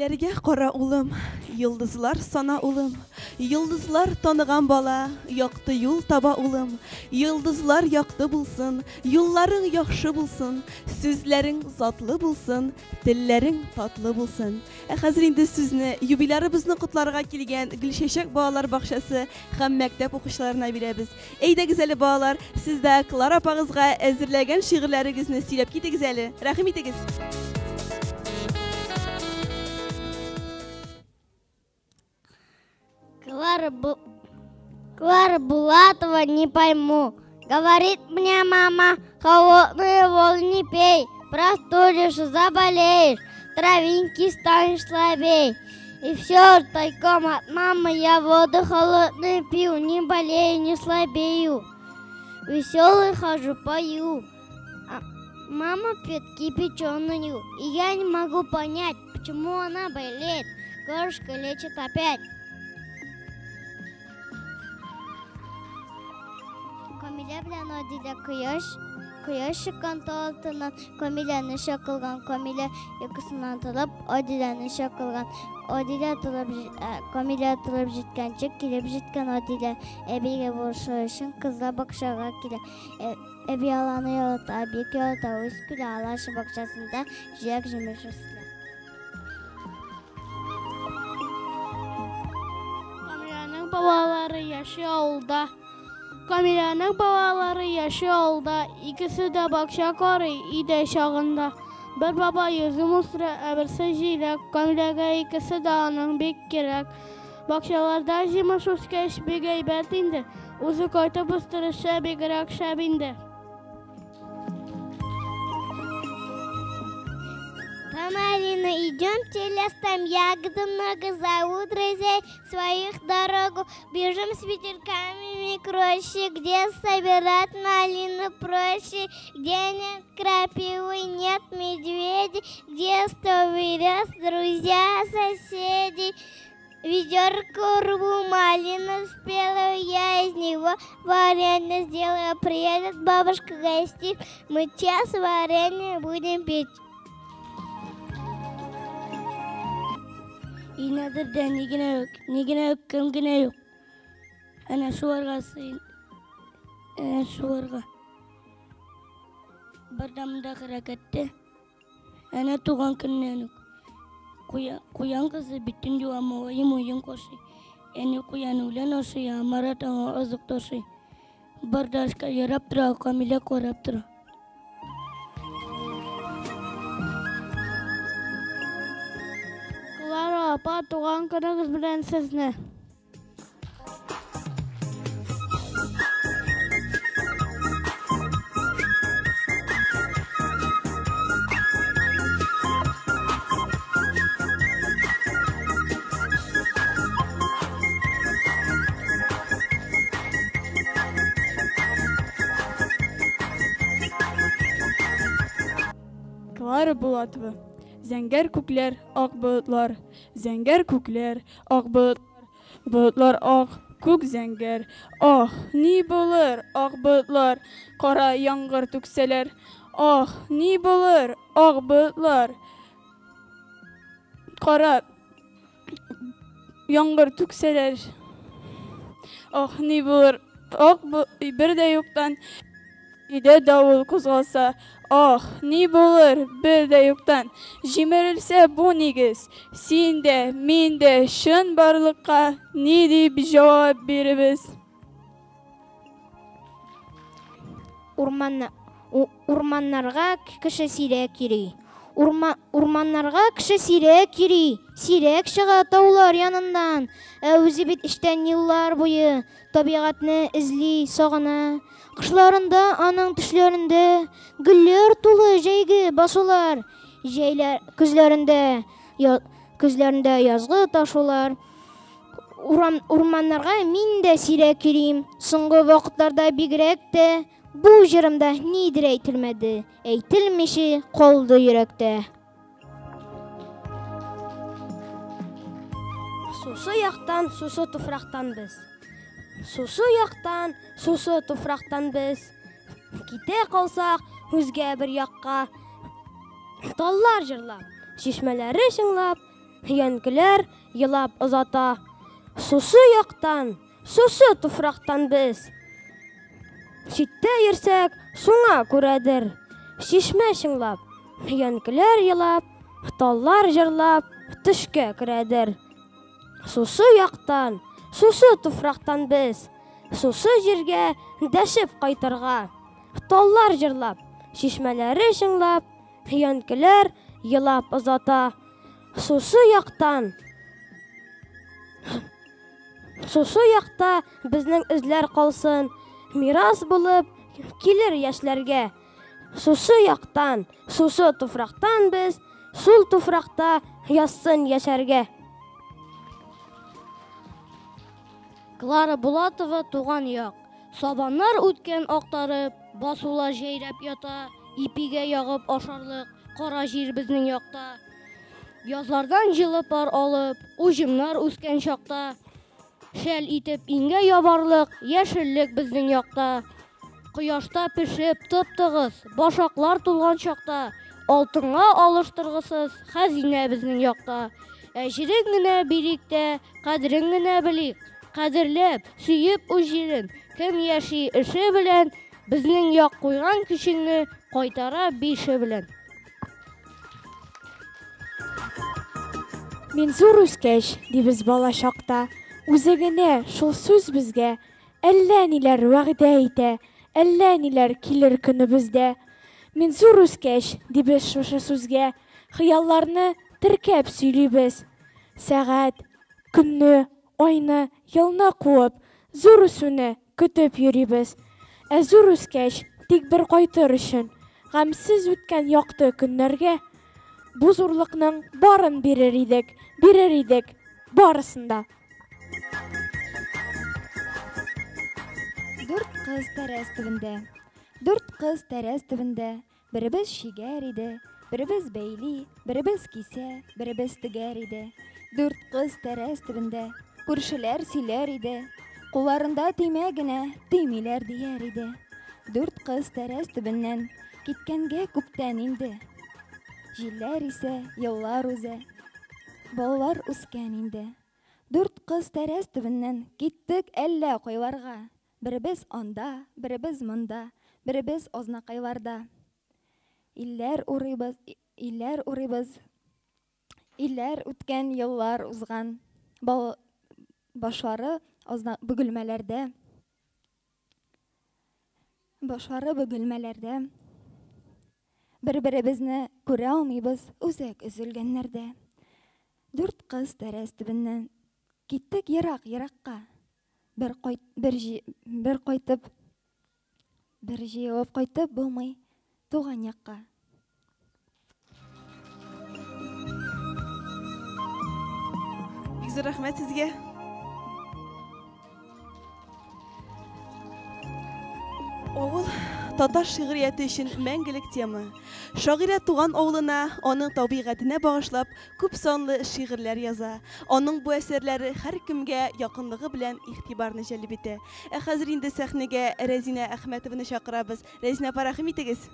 Göкләргә кара улым, йолдызлар сана улым, йолдызлар таныган бала, якты юл таба улым, йолдызлар якты булсын, юлларың яхшы булсын, сүзләрең затлы булсын, телләрең татлы булсын. Хәзер инде сүзне юбилярыбызны котларга килгән Гөлчәчәк балалар бакчасы һәм мәктәп укучыларына бирәбез. Әйдәгез әле балалар, сез дә Клара апагызга әзерләгән шигырьләрегезне сөйләп китегез әле. Рәхим итегез. Клара Булатова не пойму. Говорит мне мама, холодную воду не пей, простудишь, заболеешь, травинки станешь слабей. И все тайком от мамы я воду холодную пью, не болею, не слабею. Веселый хожу, пою. А мама пьет кипяченую, и я не могу понять, почему она болеет. Кошка лечит опять. Камиля белән Адилә кояш чыккан алтыннан, Камиляны чакылган, Камиля йокысыннан тылып, Адиләне чакылган. Камиля тылып җиткәнче килеп җиткән Адилә, әбигә булышу өчен кызлар бакчага килә. Әби аланы ялата, бик ялата, үз көлә алашы бакчасында җиләк җимеш үсә. Камиляның балалары яши авылда. Камиляның балалары яши авылда, икесе дә бакча карый иде чагында. Бер баба йөзем үстерә, ә берсе җиләк. Камиләгә икесе дә аның бик кирәк. Бакчаларда җимеш үскәч бик әйбәт инде. Үзе кайтып үстерүче бигрәк шәп инде. Малина, идемте лесом, ягоды много зовут друзей своих дорогу. Бежим с ветерками к роще, где собирать малину проще, где нет крапивы, нет медведей, где 100 верст, друзья, соседи. Ведерко рву, малину спелую, я из него варенье сделаю. Приедет бабушка гостить, мы час варенье будем пить. İğnedir nigine yok, kemgine yok. Ana suvarga sıyın, ana suvarga. Bardamda harekette, ana tuğan kırnenuk. Kuyan kızı bitin juwa mawayım uyum koşu. Yani kuyan ulan osu ya maratama azık tosu. Bardaşka yaraptıra, Kamila koraptıra. Клара апа, туган көнегез белән сезне. Клара Булатова. Зәңгәр күкләр, ак болытлар, зәңгәр күкләр, ак болытлар, ак, күк зәңгәр. Ах, ни булыр, ак болытлар, кара яңгыр түксәләр. Ах, ни булыр, ак болытлар, кара яңгыр түксәләр. Ах, ни булыр, ак бер дә юктан иде давыл кузгалса. Ah, ni bulur bir de yoktan, jimirilse bu nigiz, sinde, minde, şın barlıkka, ni deyip cevap veririz. Урманнарга кеше сирәк йөри. Урманнарга кеше сирәк йөри. Сирәк чыга таулар яныннан. Үзе бит эштән еллар буе табигатьне эзли, сагына. Кышларында аның төшләрендә гөлләр тулы җәйге басулар. Җәйләр күзләрендә язгы ташулар. Урманнарга мин дә сирәк йөрим. Соңгы вакытларда бигрәк тә бу җырымда нидер әйтелмәде. Әйтелмеше калды йөрәктә. Сусы яктан, сусы туфрактан без. Сусы яктан, сусы туфрактан без. Китә калсак үзгә бер якка. Таллар җырлап, чишмәләре чыңлап, Янкелер елап озата. Сусы яктан, сусы туфрактан без. Читтә йөрсәк, суңа күрәдер. Шишмә шыңлап, янкелер елап, таллар җырлап, төшкә керәдер. Сусы яктан, сусы туфрактан без. Сусы җиргә дәшеп кайтырга. Таллар җырлап, шишмәләре шыңлап, янкелер елап озата. Сусы яктан, сусы якта безнең эзләр калсын, мирас булып килер яшьләргә. Сусы яктан, сусы туфрактан без, сул туфракта язсын яшәргә. Клара Булатова туган як. Сабаннар үткән актарып, басулар җәйрәп ята, ипигә ягып ашарлык, кара җир безнең якта. Язлардан җылы пар алып, уҗымнар үскән чакта, шәл итеп иңгә ябарлык, яшеллек безнең якта. Кояшта пешеп тып-тыгыз, башаклар тулган чакта, алтынга алыштыргысыз хәзинә безнең якта. Әҗрен генә бирик тә, кадерен генә белик. Кадерләп, сөеп үз җирен, кем яши эше белән, безнең як куйган кешеңне кайтара бише белән. Мин зур үскәч, дибез бала чакта, үзе генә шул сүз безгә, әллә ниләр вәгъдә итә, әллә ниләр килер көнебездә. Мин зур үскәч, дибез шушы сүзгә, хыялларны теркәп сөйлибез. Сәгать, көнне, айны, елны куып, зур үсүне көтеп йөрибез. Зур үскәч, тик бер кайтыр өчен, гамсез үткән якты көннәргә, бу зурлыкның барын бирер идек, барысында. Дүрт кыз тәрәз төбендә, дүрт кыз тәрәз төбендә, беребез шигәр иде, беребез бәйли, беребез кисә, беребез тегәр иде. Дүрт кыз тәрәз төбендә, күршеләр сөйләр иде, кулларында тимә генә, тимиләр дияр иде. Дүрт кыз тәрәз төбеннән киткәнгә күптән инде. Җилләр исә, еллар үзе, балалар үскән инде. Дүрт кыз тәрәз төбеннән киттек әллә кайларга. Беребез анда, беребез монда, беребез азнакайларда. Илләр урыйбыз, илләр үткән еллар узган. Башлары бөгелмәләрдә. Бер-беребезне күрә алмыйбыз, үзәк өзелгәннәрдә. Дүрт кыз тәрәз төбеннән киттек ерак-еракка. Бер җыелып кайтып булмый туган якка. Бик зур рәхмәт сезгә. Авыл татар шигърияте өчен мәңгелек тема. Шагыйрә туган авылына, аның табигатенә багышлап, күп санлы шигырьләр яза. Аның бу әсәрләре һәр кемгә якынлыгы белән игътибарны җәлеп итә. Хәзер инде сәхнәгә Рәзинә Әхмәтованы чакырабыз. Рәзинә, рәхим итегез.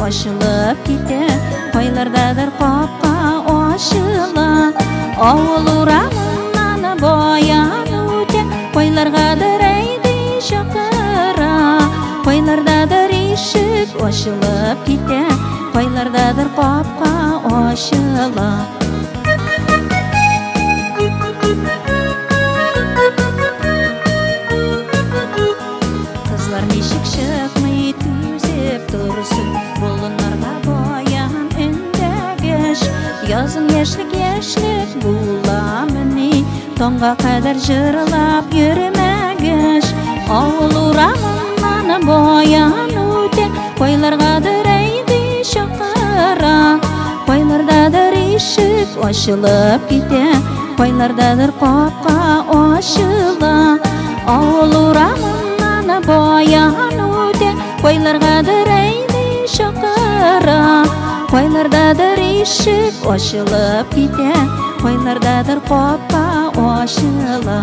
Açılıp gide, koylardadır kapka açılan. Avul uğramından boyan öte, koylargadır eydi şakara. Koylardadır işik açılıp gide, koylardadır kapka açılan. Таңға қадәр жырлап йөрмәгеш, авыл урамыннан баян үтә, кайларгадыр әйди чакыра, кайлардадыр ишек ачылып китә, кайлардадыр капка ачыла, авыл урамыннан баян үтә, кайларгадыр әйди чакыра, кайлардаdır ишек ачылып китә, кайлардаdır капка ачыла.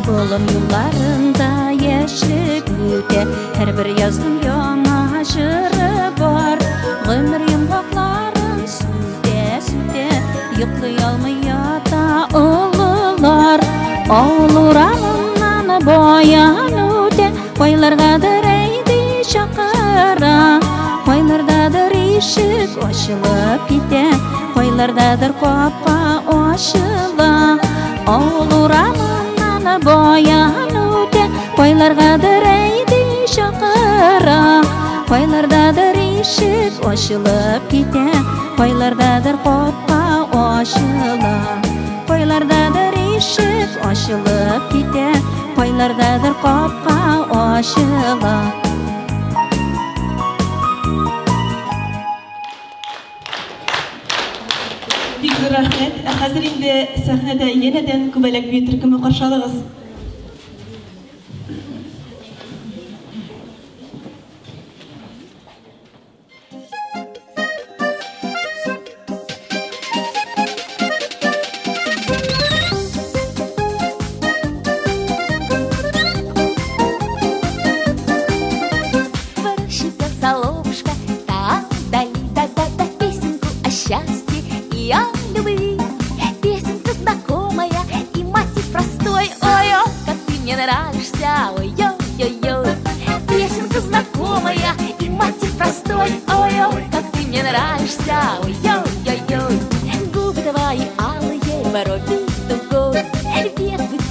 Болын юлларында яшьлек үтә, һәрбер язның яңа җыры бар. Гомер йомгакларын сүтә, йоклый алмый ята олылар. Авыл урамыннан баян үтә, кайларгадыр әйди чакыра, кайлардадыр ишек ачылып китә, кайлардадыр капка ачыла. Авыл урамыннан баян үтә, кайларгадыр әйди чакыра, кайлардадыр ишек ачылып китә, кайлардадыр капка ачыла. Кайлардадыр ишек ачылып китә, кайлардадыр капка ачыла. Бик зур рәхмәт. Хәзер инде сәхнәдә янәдән күбәләк бию төркеме каршы алыгыз.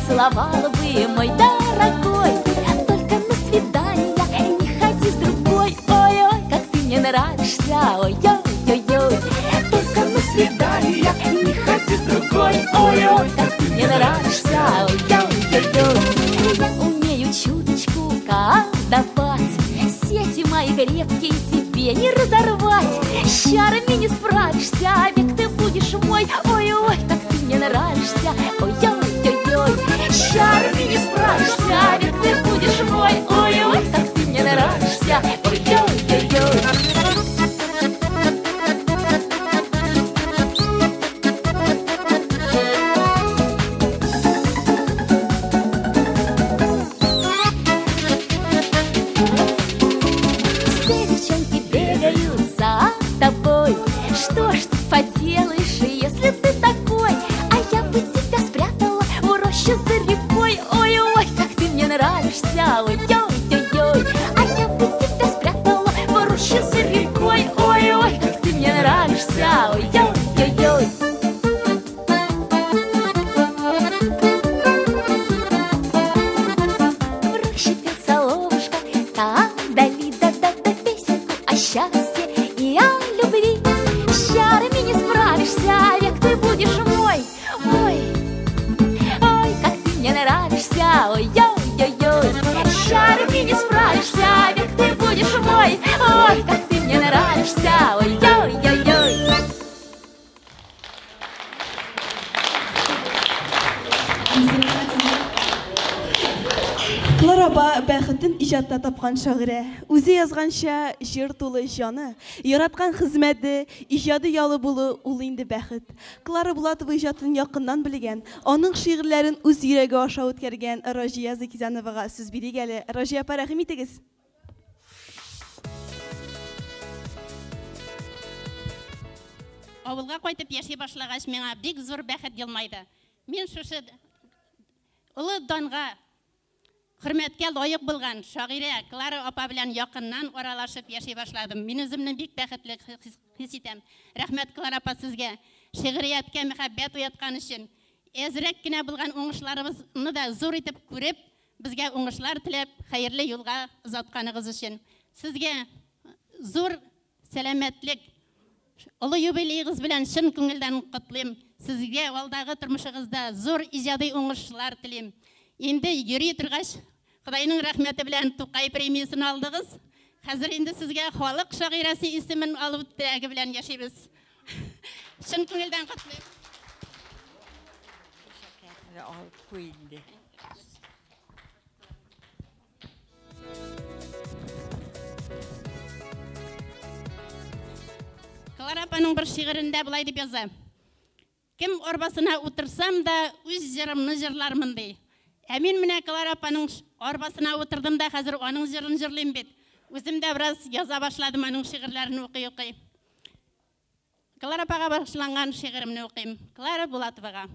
Целовала бы, мой дорогой, только на свидание не ходи с другой. Ой-ой, как ты мне нравишься, ой-ой-ой-ой, только на свидание не ходи с другой. Ой-ой, как ты мне нравишься, ой-ой-ой-ой. Я умею чуточку колдовать, сети мои крепкие тебе не разорвать. С чарами не справишься, век ты будешь мой. Ой-ой, как ты мне нравишься, ой-ой-ой-ой. С чарами не справишься, век ты будешь мой. Ой-ой, как ты мне нравишься, ой-ой-ой-ой. Все девчонки бегают за тобой. Что ж ты поделаешь, если ты такой? А я бы тебя спрятала в роще за рекой. Ой-ой, как ты мне нравишься, ой-ой-ой-ой. А я бы тебя спрятала в роще за рекой. Ой-ой, как ты мне нравишься, ой-ой-ой-ой. В роще пел соловушка, там дали да-да-да песенку о счастье и о любви. С чарами не справишься, век ты будешь мой. Ой, ой, как ты мне нравишься, ой-ой-ой-ой. С чарами не справишься, век ты будешь мой. Ой, как ты мне нравишься, ой-ой-ой-ой. Клара апа бәхетен иҗатта тапкан шагыйрә. Үзе язганча җыр тулы җаны, яраткан хезмәте, иҗади ялы булу ул инде бәхет. Клара Булатова иҗатын якыннан белгән, аның шигырьләрен үз йөрәге аша үткәргән Раҗия Закизановага сүз бирик әле. Раҗия апа, рәхим итегез. Авылга кайтып яши башлагач, миңа бик зур бәхет елмайды. Мин шушы улы данга хөрмәткә лаек булган шагыйрә Клара апа белән якыннан аралашып яши башладым. Мин үземне бик бәхетле хис итәм. Рәхмәт, Клара апа, сезгә. Шигърияткә мәхәббәт уяткан өчен. Әзрәк кенә булган уңышларыбызны да зур итеп күреп, безгә уңышлар теләп, хәерле юлга озатканыгыз өчен. Сезгә зур сәләмәтлек, ұлы юбилейіңіз белән шын күңелдән құтлыйм. Сезгә алдағы тормышыгызда зур иҗади уңышлар телим. Инде йөри торгач, Худайның рәхмәте белән Тукай премиясын алдыгыз. Хәзер инде сезгә халык шагыйрәсе исемен алып теләге белән яшибез. Шын күңелдән құтлыйм. Клара апаның бір шигырендә булай дип яза. Кем арбасына утырсам да үз җырымны җырлармын ди. Ә мин менә Клара апаның арбасына утырдым да хәзер аның җырын җырлыйм бит. Үзем дә бераз яза башладым аның шигырьләрен укый. Клара апага башланган шигыремне укыйм. Клара Булатовага.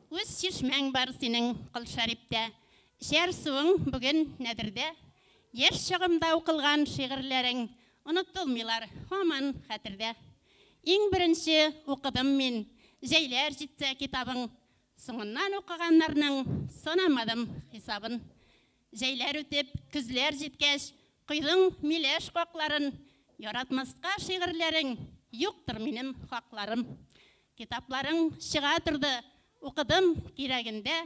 Үз чишмәң бар синең Кыл Шариптә. Шәр суың бүген нәдердә. Яшь чагымда укылган шигырьләрең онытылмыйлар һаман хәтердә. Иң беренче укыдым мин Җәйләр җитсә китабың. Соңыннан укыганнарның санамадым хисабын. Җәйләр үтеп, көзләр җиткәч, кыйдың миләш какларын. Яратмаска шигырьләрең, юктыр минем хакларым. Китапларың чыга торды, укыдым кирәгендә.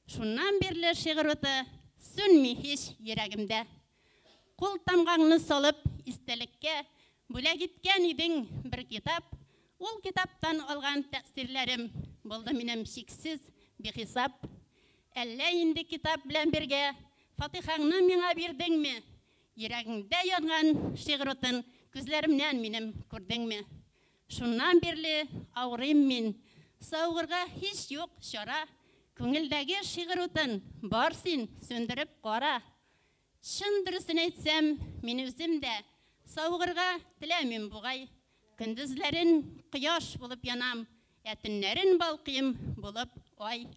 Шуннан бирле шигырь үте сүнми һич йөрәгемдә. Кул тамгаңны салып истәлеккә бүләк иткән идең бер китап. Ул китаптан алган тәэсирләрем булды минем шиксез бихисап. Әллә инде китап белән бергә Фатихаңны миңа бирдеңме? Йөрәгеңдә янган шигырь утын күзләремнән минем күрдеңме? Шуннан бирле авырыйм мин, саугырга һич юк чара. Күңелдәге шигырь утын бар син сөндереп кара. Шын дөресен әйтсәм, мин үзем дә саугырга теләмим бугай. Көндезләрен кояш булып янам, төннәрен балкыйм булып ай.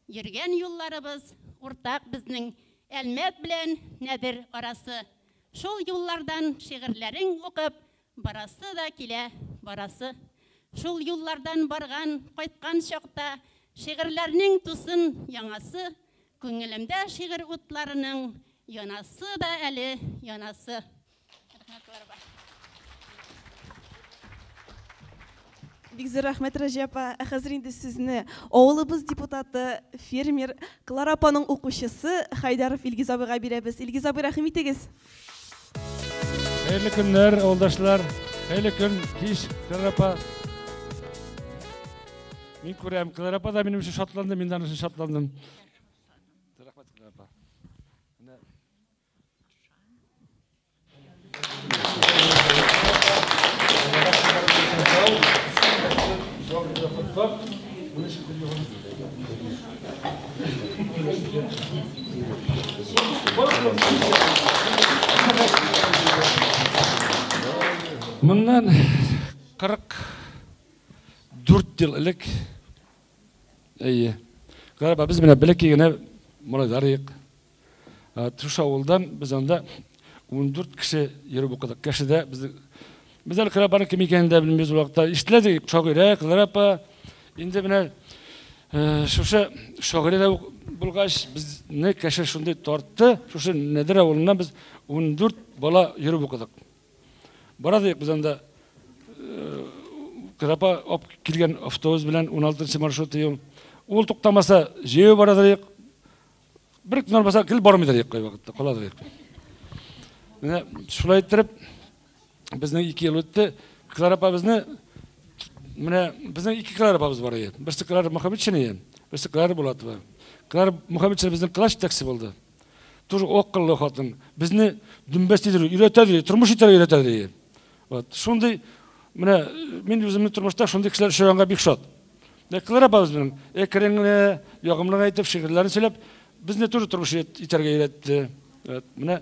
Йөргән юлларыбыз уртак безнең, әлмәт белән нәдер арасы. Шул юллардан шигырьләрең укып, барасы да килә, барасы. Шул юллардан барган, кайткан чакта шигырьләрнең тусын яңасы. Күңелемдә шигырь утларының янасы да әле янасы. Бик зур рәхмәт Рәҗәп апа. Хәзер инде сезне авылыбыз депутаты, фермер Клара апаның укучысы Хайдаров Илгиз абыйга бирәбез. Илгиз абый, рәхим итегез. Хәерле көннәр, авылдашлар. Хәерле көн, кич, Клара апа. Мин күрәм, Клара апа да минем өчен шатланды, мин дә аның өчен шатландым. Рәхмәт, Клара апа. Моннан 44 ел элек, Клара апа, без менә бәләкәй генә малайлар идек. Туш авылдан без анда 14 кеше йөреп укыдык. Кешедә biz Клара апаның кем икәнен дә белмибез ул вакытта. Ишетелә шагыйрә Клара апа. Инде менә шушы шагыйрә булгач безне кеше шундый тартты. Шушы Нәдер авылыннан без 14 бала йөреп укыдык. Барадык без анда Клара апа алып килгән автобус белән 16-нчы маршруты. Ул туктамаса җәяү барадык. Бер көн бармаса кил бармыйдыр кай вакытта каладык. Менә шулай итеп безнең 2 ел үтте. Клара апа безне менә безнең 2 Клара апабыз бар иде. Берсе Клара Мөхәммәтшина, берсе Клара Булатова. Клара Мөхәммәтшина безнең класс җитәкчесе булды. Тоже акыллы хатын. Безне дүмбәстидер, өйрәтәдер, тормыш итәргә өйрәтәдер. Вот, шундый менә мин үземнең тормышта шундый кешеләр эшләгәнгә бик шат. Клара апабыз белән әкренле, ягымлы әйтеп шигырьләрен сөйләп, безне тоже тормыш итәргә өйрәтте. Менә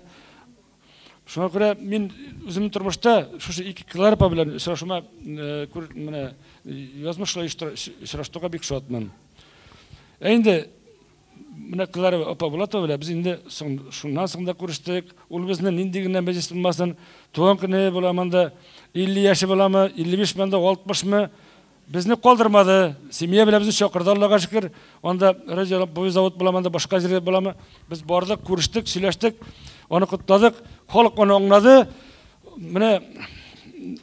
шуңа күрә мин үземнең тормышта шушы 2 Клара апа белән очрашуыма менә язмышлар очраштыга бик шатмын. Инде менә Клара апа Булатова белән без инде шуннан соң да күрештек. Ул безне нинди генә мәҗлес булмасын, туган көне буламында 50 яшы буламы, 55 мендә 60мы безне калдырмады. Семья белән безне чакырды, Аллага шөкер. Анда радио завод буламында башка җирдә буламы? Без бардык, күрештек, сөйләштек, аны кутладык. Халык аны аңлады. Менә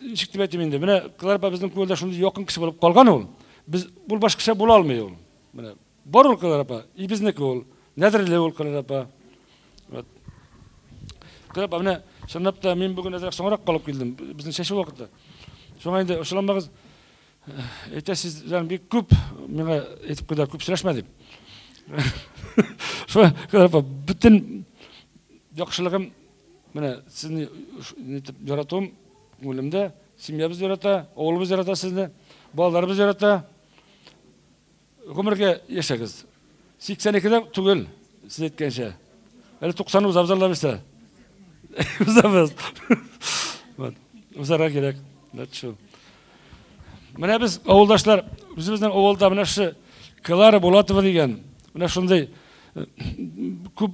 ишиктеп айтайын енді. Міне Клара апа біздің көңілде шундай якын кіші болып қалған ол. Біз бұл башкача бола алмай ол. Міне бар ол Клара апа, и біздікі ол. Нәдірле ол Клара апа. Клара апа, міне шынап та мен бүгін әзірек соңырақ қалып келдім. Біздің шешу уақытта. Соңа енді ұшыламағыз айтасыз, жаңа бек көп меңа айтып қойдар, көп сұрашма деп. Соңа Клара апа, бүтін жақшылығым міне сізні жаратуым көңілімде, семьябыз жарата, оғылымыз жарата сізді, балаларымыз жарата. Ғұмырге ешегіз. 82-де түгел, сіз еткенше. Әлі 90-ымыз абзарлап есе. Ұзамыз. Ұзарға керек. Міне біз ауылдашлар, біздің ауылда мына Клара Болатова деген, мына шындай көп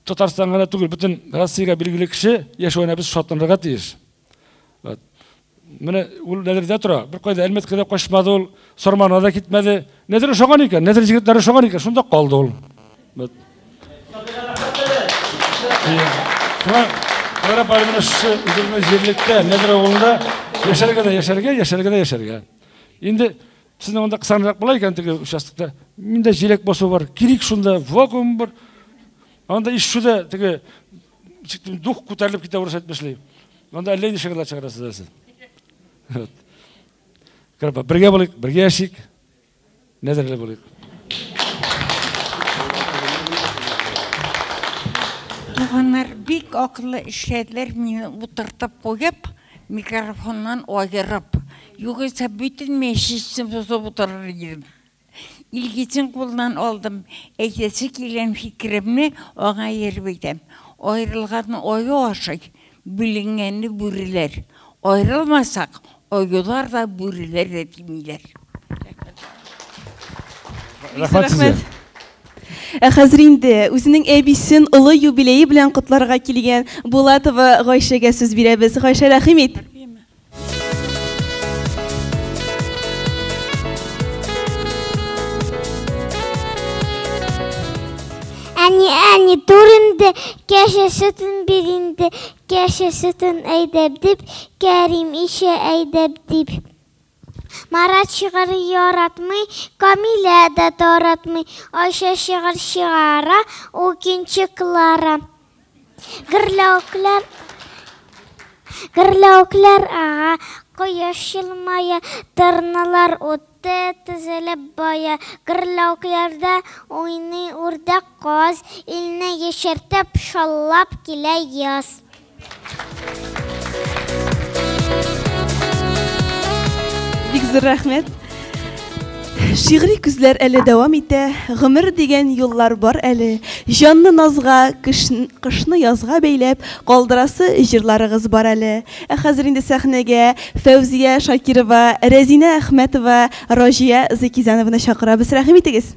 Татарстан ғана түгел, бүтін Россияға белгілі кіші, ешуайна біз шаттанырға тиіш. Міне ол нәдірде тұра, бір қойда әлметкеде қошмады ол, сорманға да кетмеді. Нәдірі шоған екен, нәдірі жігіттері шоған екен, шында қалды ол. Клара апайымын жерлікте, нәдірі оғылында ешерге. Енді сіздің онда қысанырақ бола екен тігі участықта. Менде желек босу бар, керек шында, вакуум бар. Анда иш шуда тігі дух көтәріліп кете ұрыс әйтмешілей. Анда әлейді шығырла шығарасыз әсіз. Клара, бірге болайық, бірге әшейік, нәдірлі болайық. Туғанар бик ақылы ішләділер мені ұтыртып қойып, микрофоннан ойырып. Юғайса бүтін мәшісін бұзып ұтырыр едім. İlgicin қолынан алдым, әйтесі келген фикірімні оға ербейдім. Ойрылғаны ойы ашай, бүлінгені бүрілер. Ойрылмасақ, ойылар да бүрілер етімейлер. Рахмат сізге. Хәзер инде үзенең әбисен улы юбилейы белән котларга килгән Булатова Гайшәгә сүз бирәбез. Гайшә, рәхим ит. Әни турында кәшә сөтен биринде, кәшә сөтен әйдәп дип, Кәрим ише әйдәп дип. Марат шигырь яратмый, Камилә дә таратмый, Айша шигырь чыгара, у икенче Клара. Гырлауклар ага, кояш йылмая, тырналар утты тезелеп бая. Гырлаукларда уйный үрдәк каз, илне ешертеп шаллап килә яз. Бик зур рәхмәт. Шигъри күзләр әле дәвам итә. Гомер дигән юллар бар әле. Җанны назга, кышны язга бәйләп калдырасы җырларыгыз бар әле. Хәзер инде сәхнәгә Фәүзия Шакирова, Рәзинә Әхмәтова, Раҗия Закизановны чакырабыз. Рәхим итегез.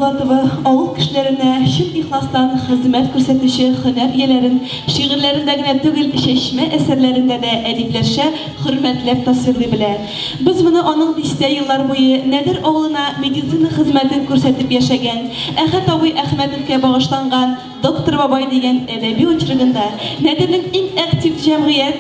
Булатова авыл кешеләренә чын ихластан хезмәт күрсәтүче һөнәр ияләрен шигырьләрендә генә түгел, чәчмә әсәрләрендә дә әдипләрчә хөрмәтләп тасвирлый белә. Без моны аның дистә еллар буе Нәдер авылына медицина хезмәтен күрсәтеп яшәгән, Әхәт абый Әхмәтовка багышланган Доктор Бабай дигән әдәби очрагында Нәдернең иң актив җәмгыять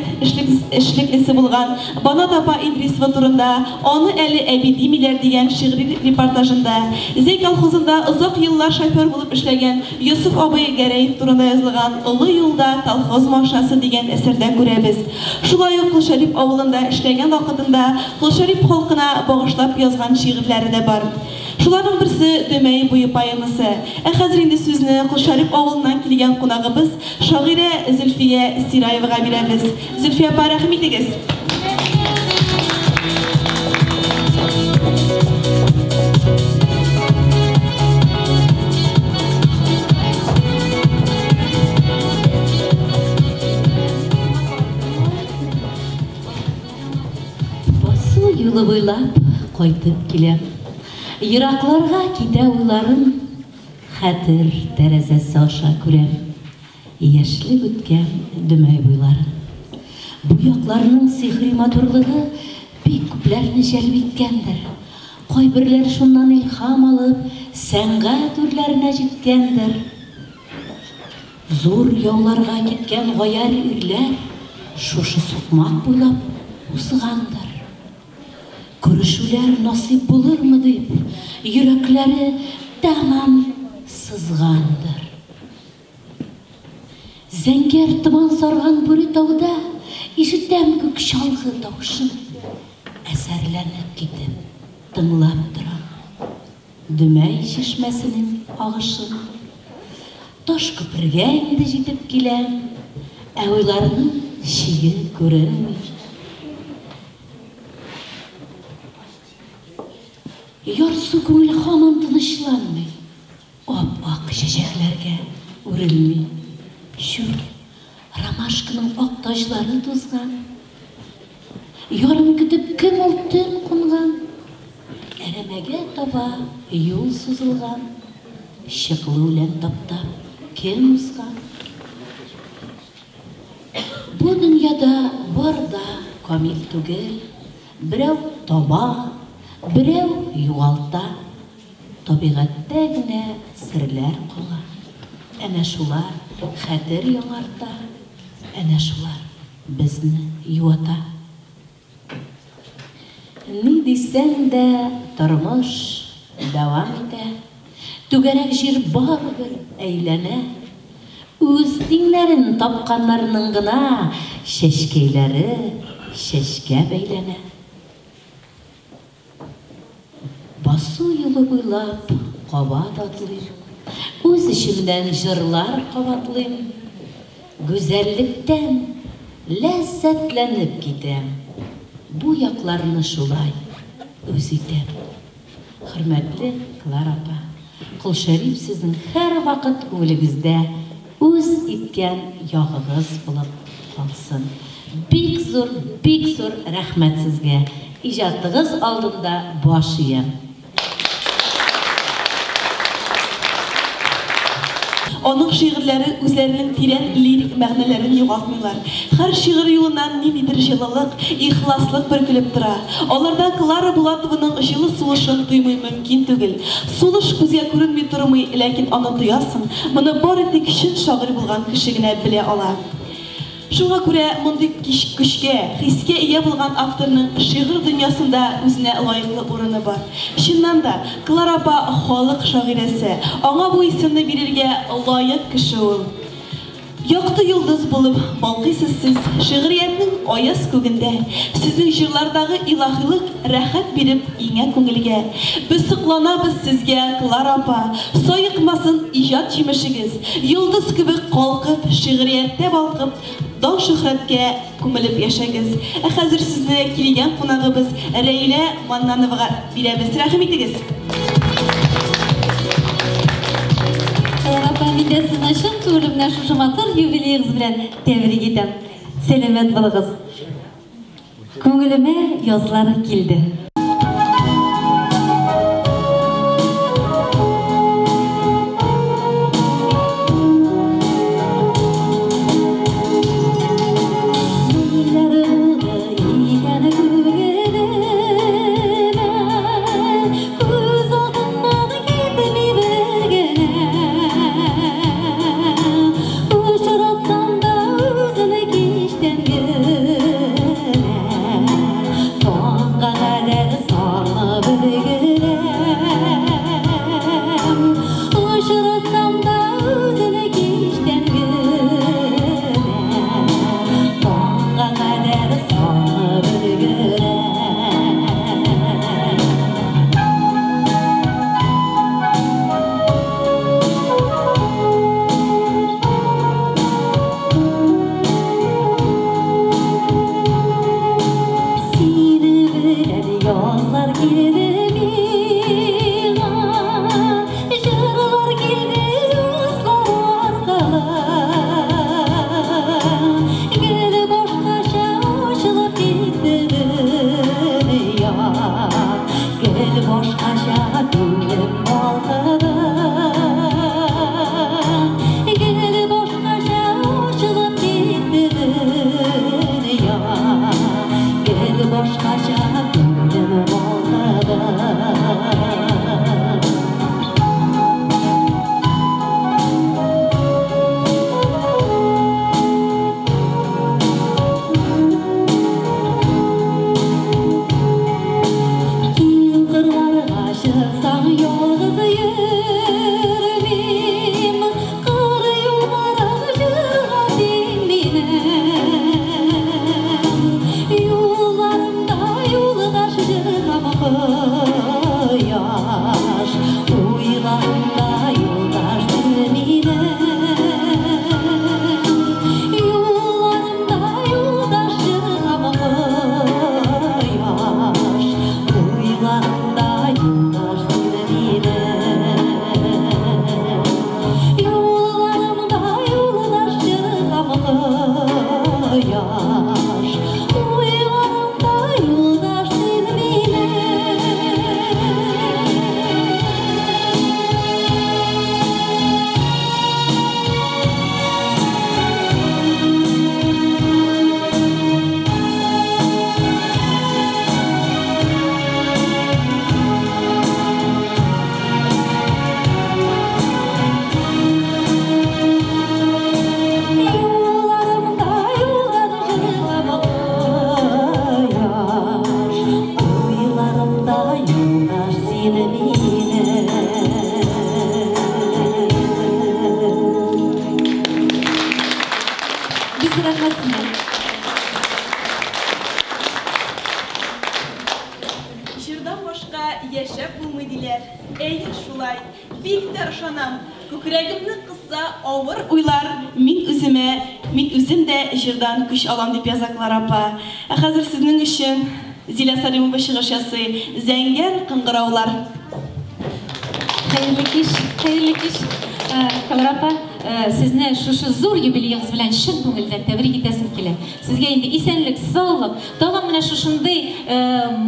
эшлеклесе булган Банат апа Идрисова турында, аны әле әби димиләр дигән шигъри репортажында, Зәй колхозында озак еллар шофер булып эшләгән Йосыф абый Гәрәев турында язылган Олы юлда колхоз машинасы дигән әсәрдә күрәбез. Шулай ук Кылшариф авылында эшләгән вакытында Кылшариф халкына багышлап язган шигырьләре дә бар. Шуларның берсе Дөмәй буе поэмасы. Хәзер инде сүзне Кылшариф авылыннан килгән кунагыбыз шагыйрә Зөлфия Сираевага бирәбез. Зөлфия апа, рәхим итегез. Басу юлы буйлап кайтып киләм. Еракларга китә уйларым, хәтер тәрәзәсе аша күрәм. Яшьлек үткән Дөмәй буйларын. Бу якларның сихри матурлыгы бик күпләрне җәлеп иткәндер. Кайберләр шуннан илһам алып, сәнгать үрләренә җиткәндер. Зур яуларга киткән гаяр ирләр шушы сукмак буйлап узгандыр. Күрешүләр насип булырмы дип, йөрәкләре тәмам сызгандыр. Зәңгәр томан сарган бүре тауда ишетәм күк чалгы тавышын. Әсәрләнеп китеп, тыңлап торам Дөмәй чишмәсенең агышын. Таш күпергә инде җитеп киләм, ә уйларның чиге күренми. Ярсу күңел һаман тынычланмый, ап-ак чәчәкләргә үрелми. Шүр, ромашканың ак таҗлары тузган. Ярым көтеп кем ул төн кунган. Әрәмәгә таба юл сузылган. Чыклы үлән таптап кем узган. Бу дөньяда бар да камил түгел. Берәү таба, берәү югалта. Табигатьтә генә серләр кала. Әнә шулар хәтер яңарта. Әнә шулар безне юата. Ни дисәң дә тормыш дәвам итә. Түгәрәк җир барыбер әйләнә. Үз тиңнәрен тапканнарның гына чәчкәйләре чәчкә бәйләнә. Басу юлы буйлап кабат атлыйм. Үз ишемдән җырлар кабатлыйм. Гүзәллектән ләззәтләнеп китәм. Бу якларны шулай үз итәм. Хөрмәтле Клара апа, Кылшариф сезнең һәр вакыт күңелегездә үз иткән ягыгыз булып калсын. Бик зур рәхмәт сезгә. Иҗатыгыз алдында баш иям. Аның шигырьләре үзләренең тирән лирик мәгънәләрен югалтмыйлар. Һәр шигырь юлыннан ниндидер җылылык, ихласлык бөркелеп тора. Аларда Клара Булатованың җылы сулышын туймый мөмкин түгел. Сулыш күзгә күренми тормый, ләкин аны тоясың. Моны бары тик чын шагыйрь булган кеше генә белә ала. Шуңа күрә мондый көчкә, хискә ия булган авторның шигырь дөньясында үзенә лаеклы урыны бар. Чыннан да Клара апа халык шагыйрәсе, аңа бу исемне бирергә лаек кеше ул. Якты йолдыз булып балкыйсыз сез шигъриятның аяз күгендә. Сезнең җырлардагы илаһилык рәхәт биреп иңә күңелгә. Без сокланабыз сезгә, Клара апа. Саекмасын иҗат җимешегез. Йолдыз кебек калкып, шигъриятта балкып, дан шөһрәткә күмелеп яшәгез. Хәзер сезне килгән кунагыбыз Рәйлә Маннановага бирәбез. Рәхим итегез. Апа, мин дә сезне чын күңелемнән шушы матур юбилеегыз белән тәбрик итәм. Сәламәт булыгыз. Күңелемә язлар килде. Көпсіз рахмат сізге. Жырдан башқа яшәп булмыйдылар. Әйе шулай. Бик тә ышанам. Күкрәгемне кысса авыр уйлар мин үзем дә жырдан көч алам дип яза Клара апа. Ә хәзер сезнең өчен Зилә Сәлимова чыгыш ясый. Зәңгәр кыңгыраулар. Хәерле кич. Клара апа, сезне шушы зур юбилейгыз белән чын күңелдән тәбрик итәсем килә. Сезгә инде исәнлек, саулык, тагын менә шушындый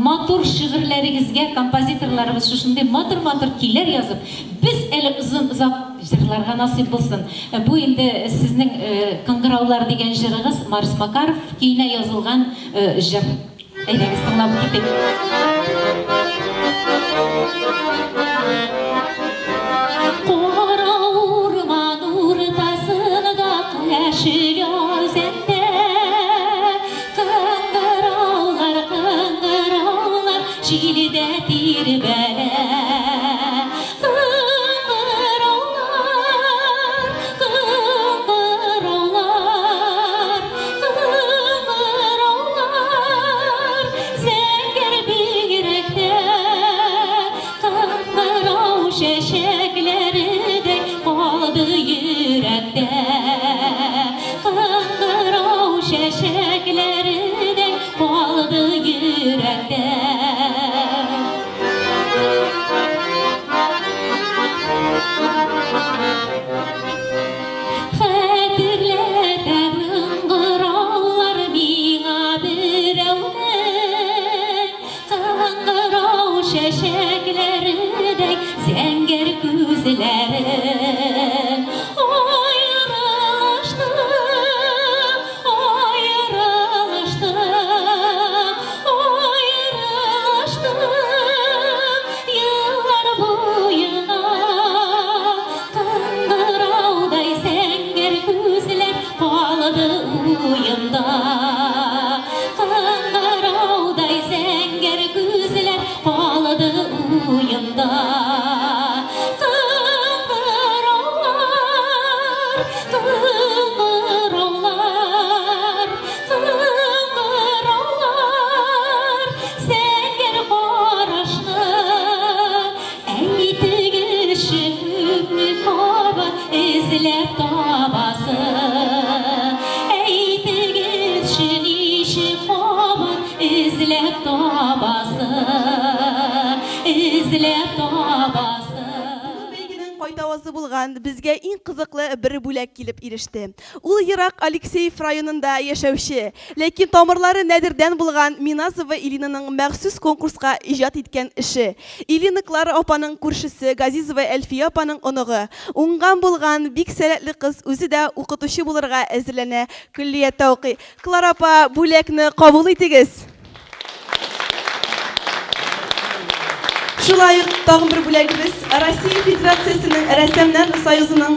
матур шигырьләрегезгә композиторларыбыз шушындый матур көйләр язып, без әле озак җырларга насыйп булсын. Бу инде сезнең кыңгыраулар дигән җырыгыз Марс Макаров көенә язылган җыр. Әйдәгез тыңлап китик. Yaşıyor sende kıngıravlar Şili'de dirbele kıngıravlar Zenger büyürekte kıngırav şeşekleri de kaldı yürekte şeşeklerden kaldı yürekte. Xətirlədən qıngırallar mina birəvdən Qıngırav şeşeklerdən zəngər gözlərin Kıngıravday zəngər gözlər qaldı uyunda Kıngıravlar zəngər qaraşlı Əytigişin mükaba izləb tabası İzlep tabası. Belginin кайтавазы булган безгә иң кызыклы бер бүләк килеп иреште. Ул Ерак Алексеев районында яшәүче, ләкин тамырлары Нәдердән булган Миназова Илинаның махсус конкурска иҗат иткән эше. Илина Клара апаның күршесе, Газизова Әлфия апаның оныгы. Уңган булган бик сәләтле кыз үзе дә укытучы булырга әзерләнә, күллияттә укый. Клара апа, бүләкне кабул итегез. Шулай ук тагын бер бүләгебез Россия Федерациясының рәссамнар союзының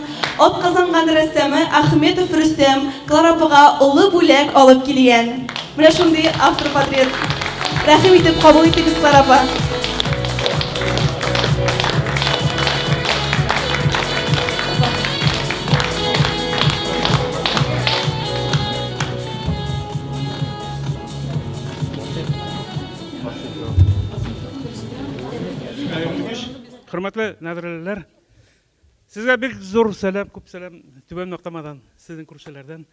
атказанган рәссамы Ахметов Рөстәм Клара апага улы бүләк алып килгән. Менә шундый автор портрет. Рәхим итеп кабул итегез, Клара апа. Hürmetli nadirələr, sizə bir zor sələm, küp sələm Tübən Nöqtəmadan, sizin kürsülərdən.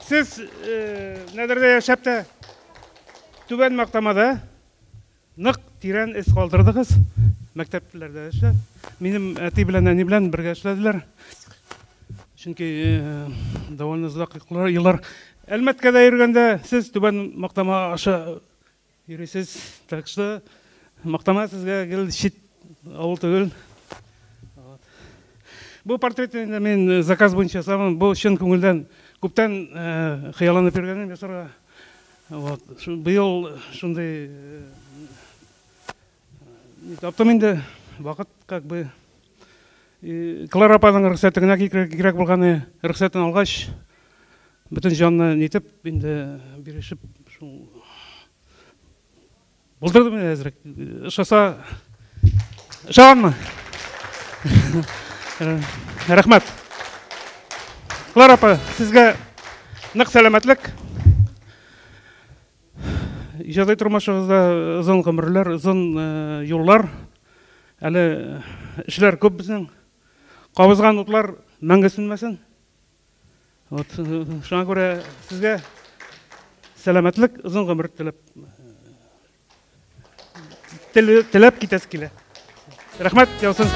Siz nədirdə yaşap da Tübən Nöqtəmada nıq тирән эс калдырдыгыз. Мәктәпләрдә эшләп. Минем әти белән әни белән бергә эшләделәр. Чөнки довольно озак еллар Әлмәткәдә йөргәндә сез Түбән Мактама аша йөрисез. Так что Мактама сезгә гел чит авыл түгел. Бу портретны мен заказ буенча ясамын. Бу чын күңелдән күптән хыялланып йөргәнем ясарга. Вот. Быел шундый таптым инде вакыт как бы Клара апаның рөхсәтенә кирәк булганы рөхсәтен алгач, бөтен җанны нитеп, инде бирешеп, шул булдырдым әзрәк. Шоса шаганмы? Рәхмәт. Клара апа, сезгә нык сәламәтлек. Иҗади тормышыгызда озын гомерләр, озын юллар. Әле эшләр күп безнең. Кабызган утлар мәңге сүнмәсен. Вот, шуңа күрә сезгә сәламәтлек, озын гомер теләп китәсе килә. Рәхмәт, яусын.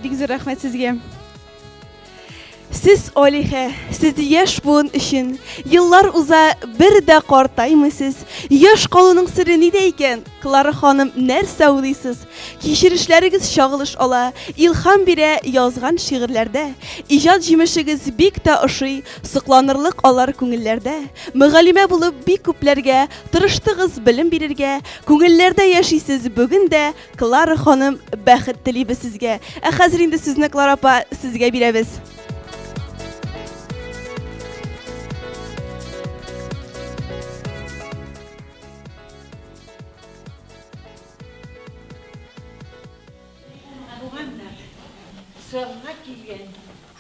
Бик зур рәхмәт сезгә. Сез Алиха, сез яшь буын өчен еллар уза, бер дә картаймысыз. Яшь калуның сыры нидә икән? Клара ханым, нәрсә уйлыйсыз? Кичерешләрегез чагылыш ала, илһам бирә язган шигырьләрдә. Иҗат җимешегез бик тә ошый, сокланырлык алар күңелләрдә. Мөгаллимә булып бик күпләргә тырыштыгыз белем бирергә. Күңелләрдә яшисез бүген дә. Клара ханым, бәхет телибез сезгә. Хәзер инде сезне Клара апа сезгә бирәбез. Sığına gelgen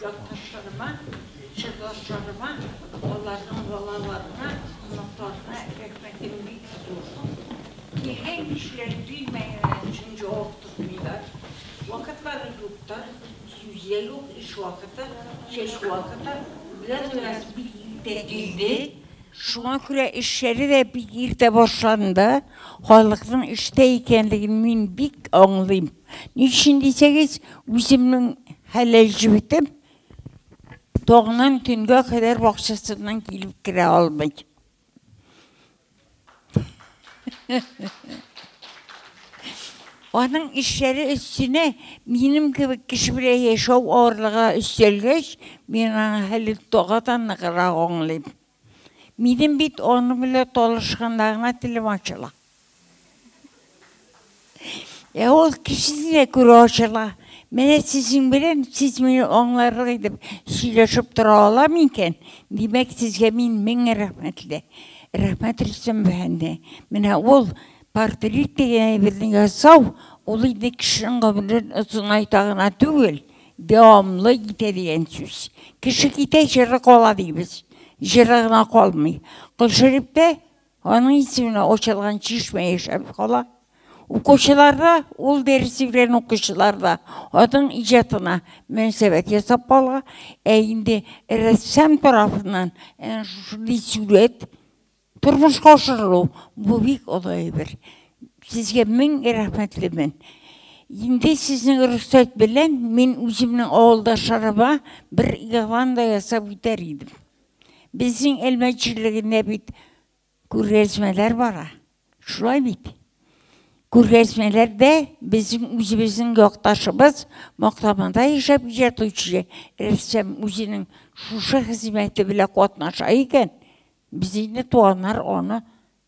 yoktaşlarıma, şirdaşlarıma, onların balalarına, noktalarına rahmetim büyük olsun. Ki hem işleri duymayan için cevap tutmuyorlar. Vakitleri yoktur, yüzde yok iş vakiti, keş vakiti, biraz bir değildi. Şuna göre işleri de bir yerde başlandı. Halkın işte ikenliğini ben bik anlayayım. Niçin deseniz, özümün halalcı bitim, doğunan tünge kadar bakşasından gelip kire almayı. Onun işleri üstüne benim gibi kişi bile yaşav ağırlığa üstelgeç, ben onu halil doğadan ne kadar anlayayım. Benim bit onu bile dolaşkanlarına dilim açıla. O kişisine göre açıla. Mene sizin bilen, siz beni onlarla gidip söyleşip dura alamayken, demek sizge men rahmetli. Rahmetlisin bende. Mene ol, portret degen birden yasav, ol ide kişinin kabulün uzun aytağına tügül, devamlı gite diyen söz. Kişi gite jırık ola deybiz. Jırığına kolmay. Kılşırıp de, onun ismine oçalgan çişme yaşayıp kola. Okuşularda, ol dersi bilen okuşularda, onun icatına münasebet yasap bola. Indi ressam tarafından, şunu suret, turmuş koşurlu, bu büyük olayı bir. Sizge min rahmetlimin. Indi sizin rüksat bilen, min üzümün oğuldaşlarıma bir ilan da yasap gider idim. Bizim elmeciliğinde bit kurresmeler var ha. Şuraya bit. Kurresmelerde bizim üzümüzün yoktaşımız moktamada yaşap icat uçuyor. Ressam üzünün şuşa hizmeti bile kotnaşayken bizimle doğanlar onu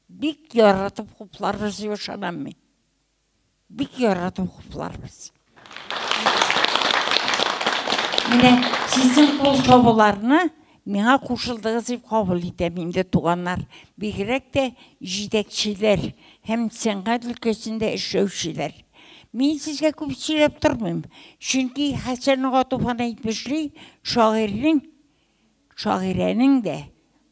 bik yaratıp kuplarız yaşanamı. Bik yaratıp kuplarız. Yine sizin kol çabalarını Mena koşuldığınız gibi kabul edemeyim de tuğanlar. Birek de jidekçiler, hem sengad ülkesinde işlevçiler. Ben sizge köp söylep durmayayım. Çünkü Hasan Ağa Tufan etmişli, şairenin de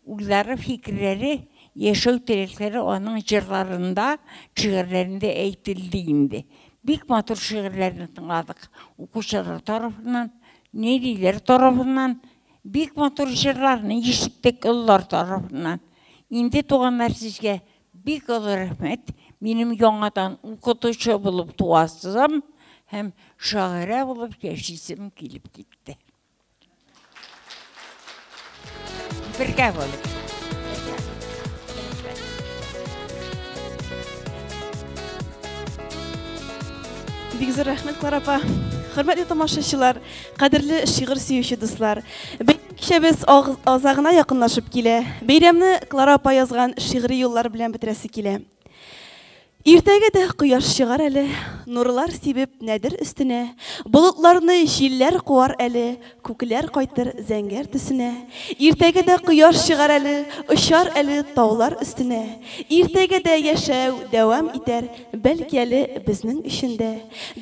uyları, fikirleri, yaşav dilekleri onun jırlarında, şiirlerinde eğitildiğinde. Büyük matur şiirlerini tınladık. Okuşalar tarafından, neriler tarafından, büyük motor jırlarını işittik yıllar tarafından. Indi doğanlar sizge büyük olur rahmet. Benim yonadan okutucu bulup tuğasızım, hem şaire bulup yaşisim gelip gitti. Birge bulup. Бик зур рәхмәт, Клара апа. Хөрмәтле тамашачылар, кадерле шигырь сөюче дуслар. Кичәбез азагына якынлашып килә. Бәйрәмне Клара апа язган шигъри юллар белән бетерәсе килә. Иртәгә дә кояш чыгар әле, нурлар сибеп нәдер өстенә, болытларны җилләр куар әле, күкләр кайтыр зәңгәр төсенә. Иртәгә дә кояш чыгар әле, очар әле таулар өстенә. Иртәгә дә яшәү дәвам итәр, бәлки әле безнең өчендә.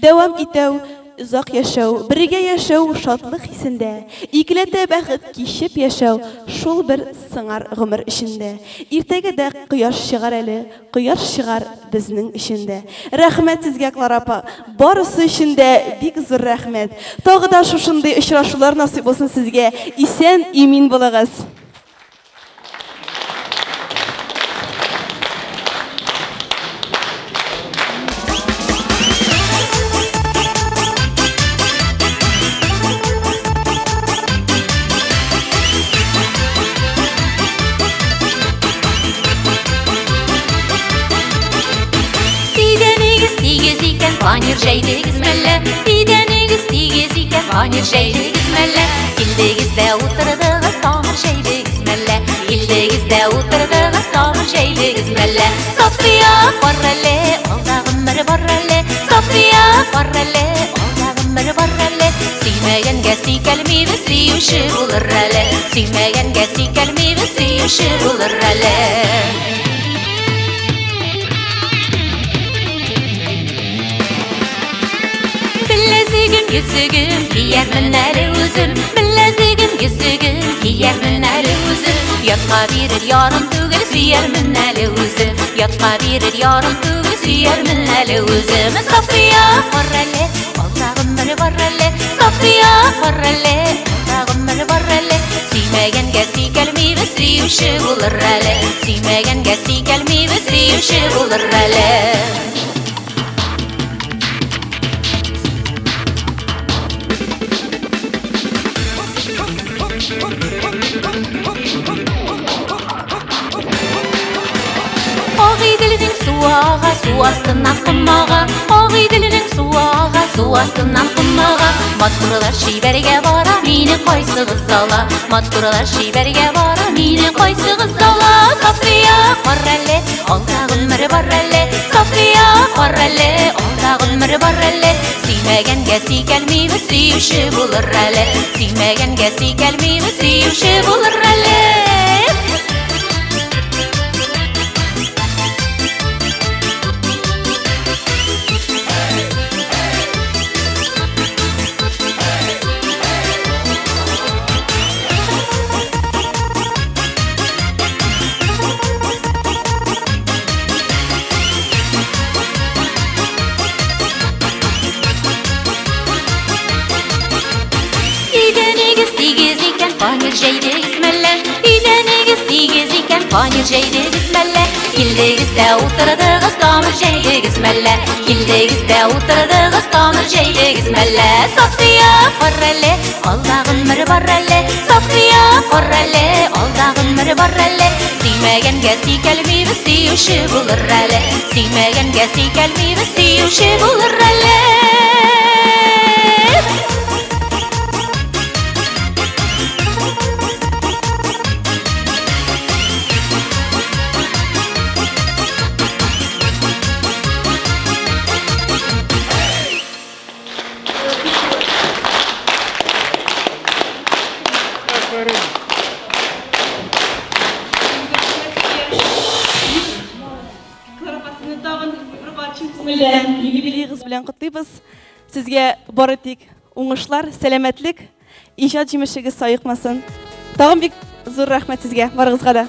Дәвам итәү Uzak yaşav, birge yaşav şatlık hissinde, ikilete bәхет kişip yaşav, şol bir sığar gümür işinde. İrtege de kıyaş çıgar eli, kıyaş çıgar bizning işinde. Rahmet sizge Klara apa, barısı işinde bik zor rahmet. Tağı da şuşunday uçraşular nasip olsun sizge, isen emin bolağız. Panir şeydigiz melle, bidenigiz tigiz iken panir şeydigiz melle. İldegizde oturdığız tamir şeydigiz melle, İldegizde oturdığız tamir şeydigiz melle. Safiya barrele, aldağım mır barrele, Safiya barrele, aldağım mır barrele. Siymeyen gesi kelmi ve siyuşu bulur rele, Siymeyen gesi kelmi ve siyuşu bulur rele. Yüzügüm giyer minəli üzüm, Billezigim yüzügüm giyer minəli üzüm. Yatma birir yarım tügül siyer minəli üzüm, Yatma birir yarım tügül siyer minəli üzüm. Safiya barrele, aldağım mır barrele, Safiya barrele, aldağım mır barrele. Siymeyen gesi kelmi ve siyuşu bulur rele, Siymeyen gesi kelmi ve siyuşu bulur rele. Suağa, su astından kımmağa, Ağıy dilinin suağa, su astından kımmağa. Maturalar şiberge bara, mini koysığız zala, Maturalar şiberge bara, mini koysığız zala. Safiya barrele, aldağın mır barrele, Safiya barrele, aldağın mır barrele. Siymeyen gesi kelmi ve siyuşu bulur rele, Siymeyen gesi kelmi ve siyuşu bulur rele. Panir şeydigiz melle, İdenigiz tigiz iken panir şeydigiz melle. İldegizde oturdığız tamir şeydigiz melle, İldegizde oturdığız tamir şeydigiz melle. Safiya barrele, aldağın mır barrele, Safiya barrele, aldağın mır barrele. Siymeyen gesi kelmi ve siyuşu bulur rele, Siymeyen gesi kelmi ve siyuşu bulur rele. Юбилейгыз белән котлыйбыз. Сезгә бары тик уңышлар, сәламәтлек, иҗат җимешегез саекмасын. Тагын бик зур рәхмәт сезгә, барыгызга да.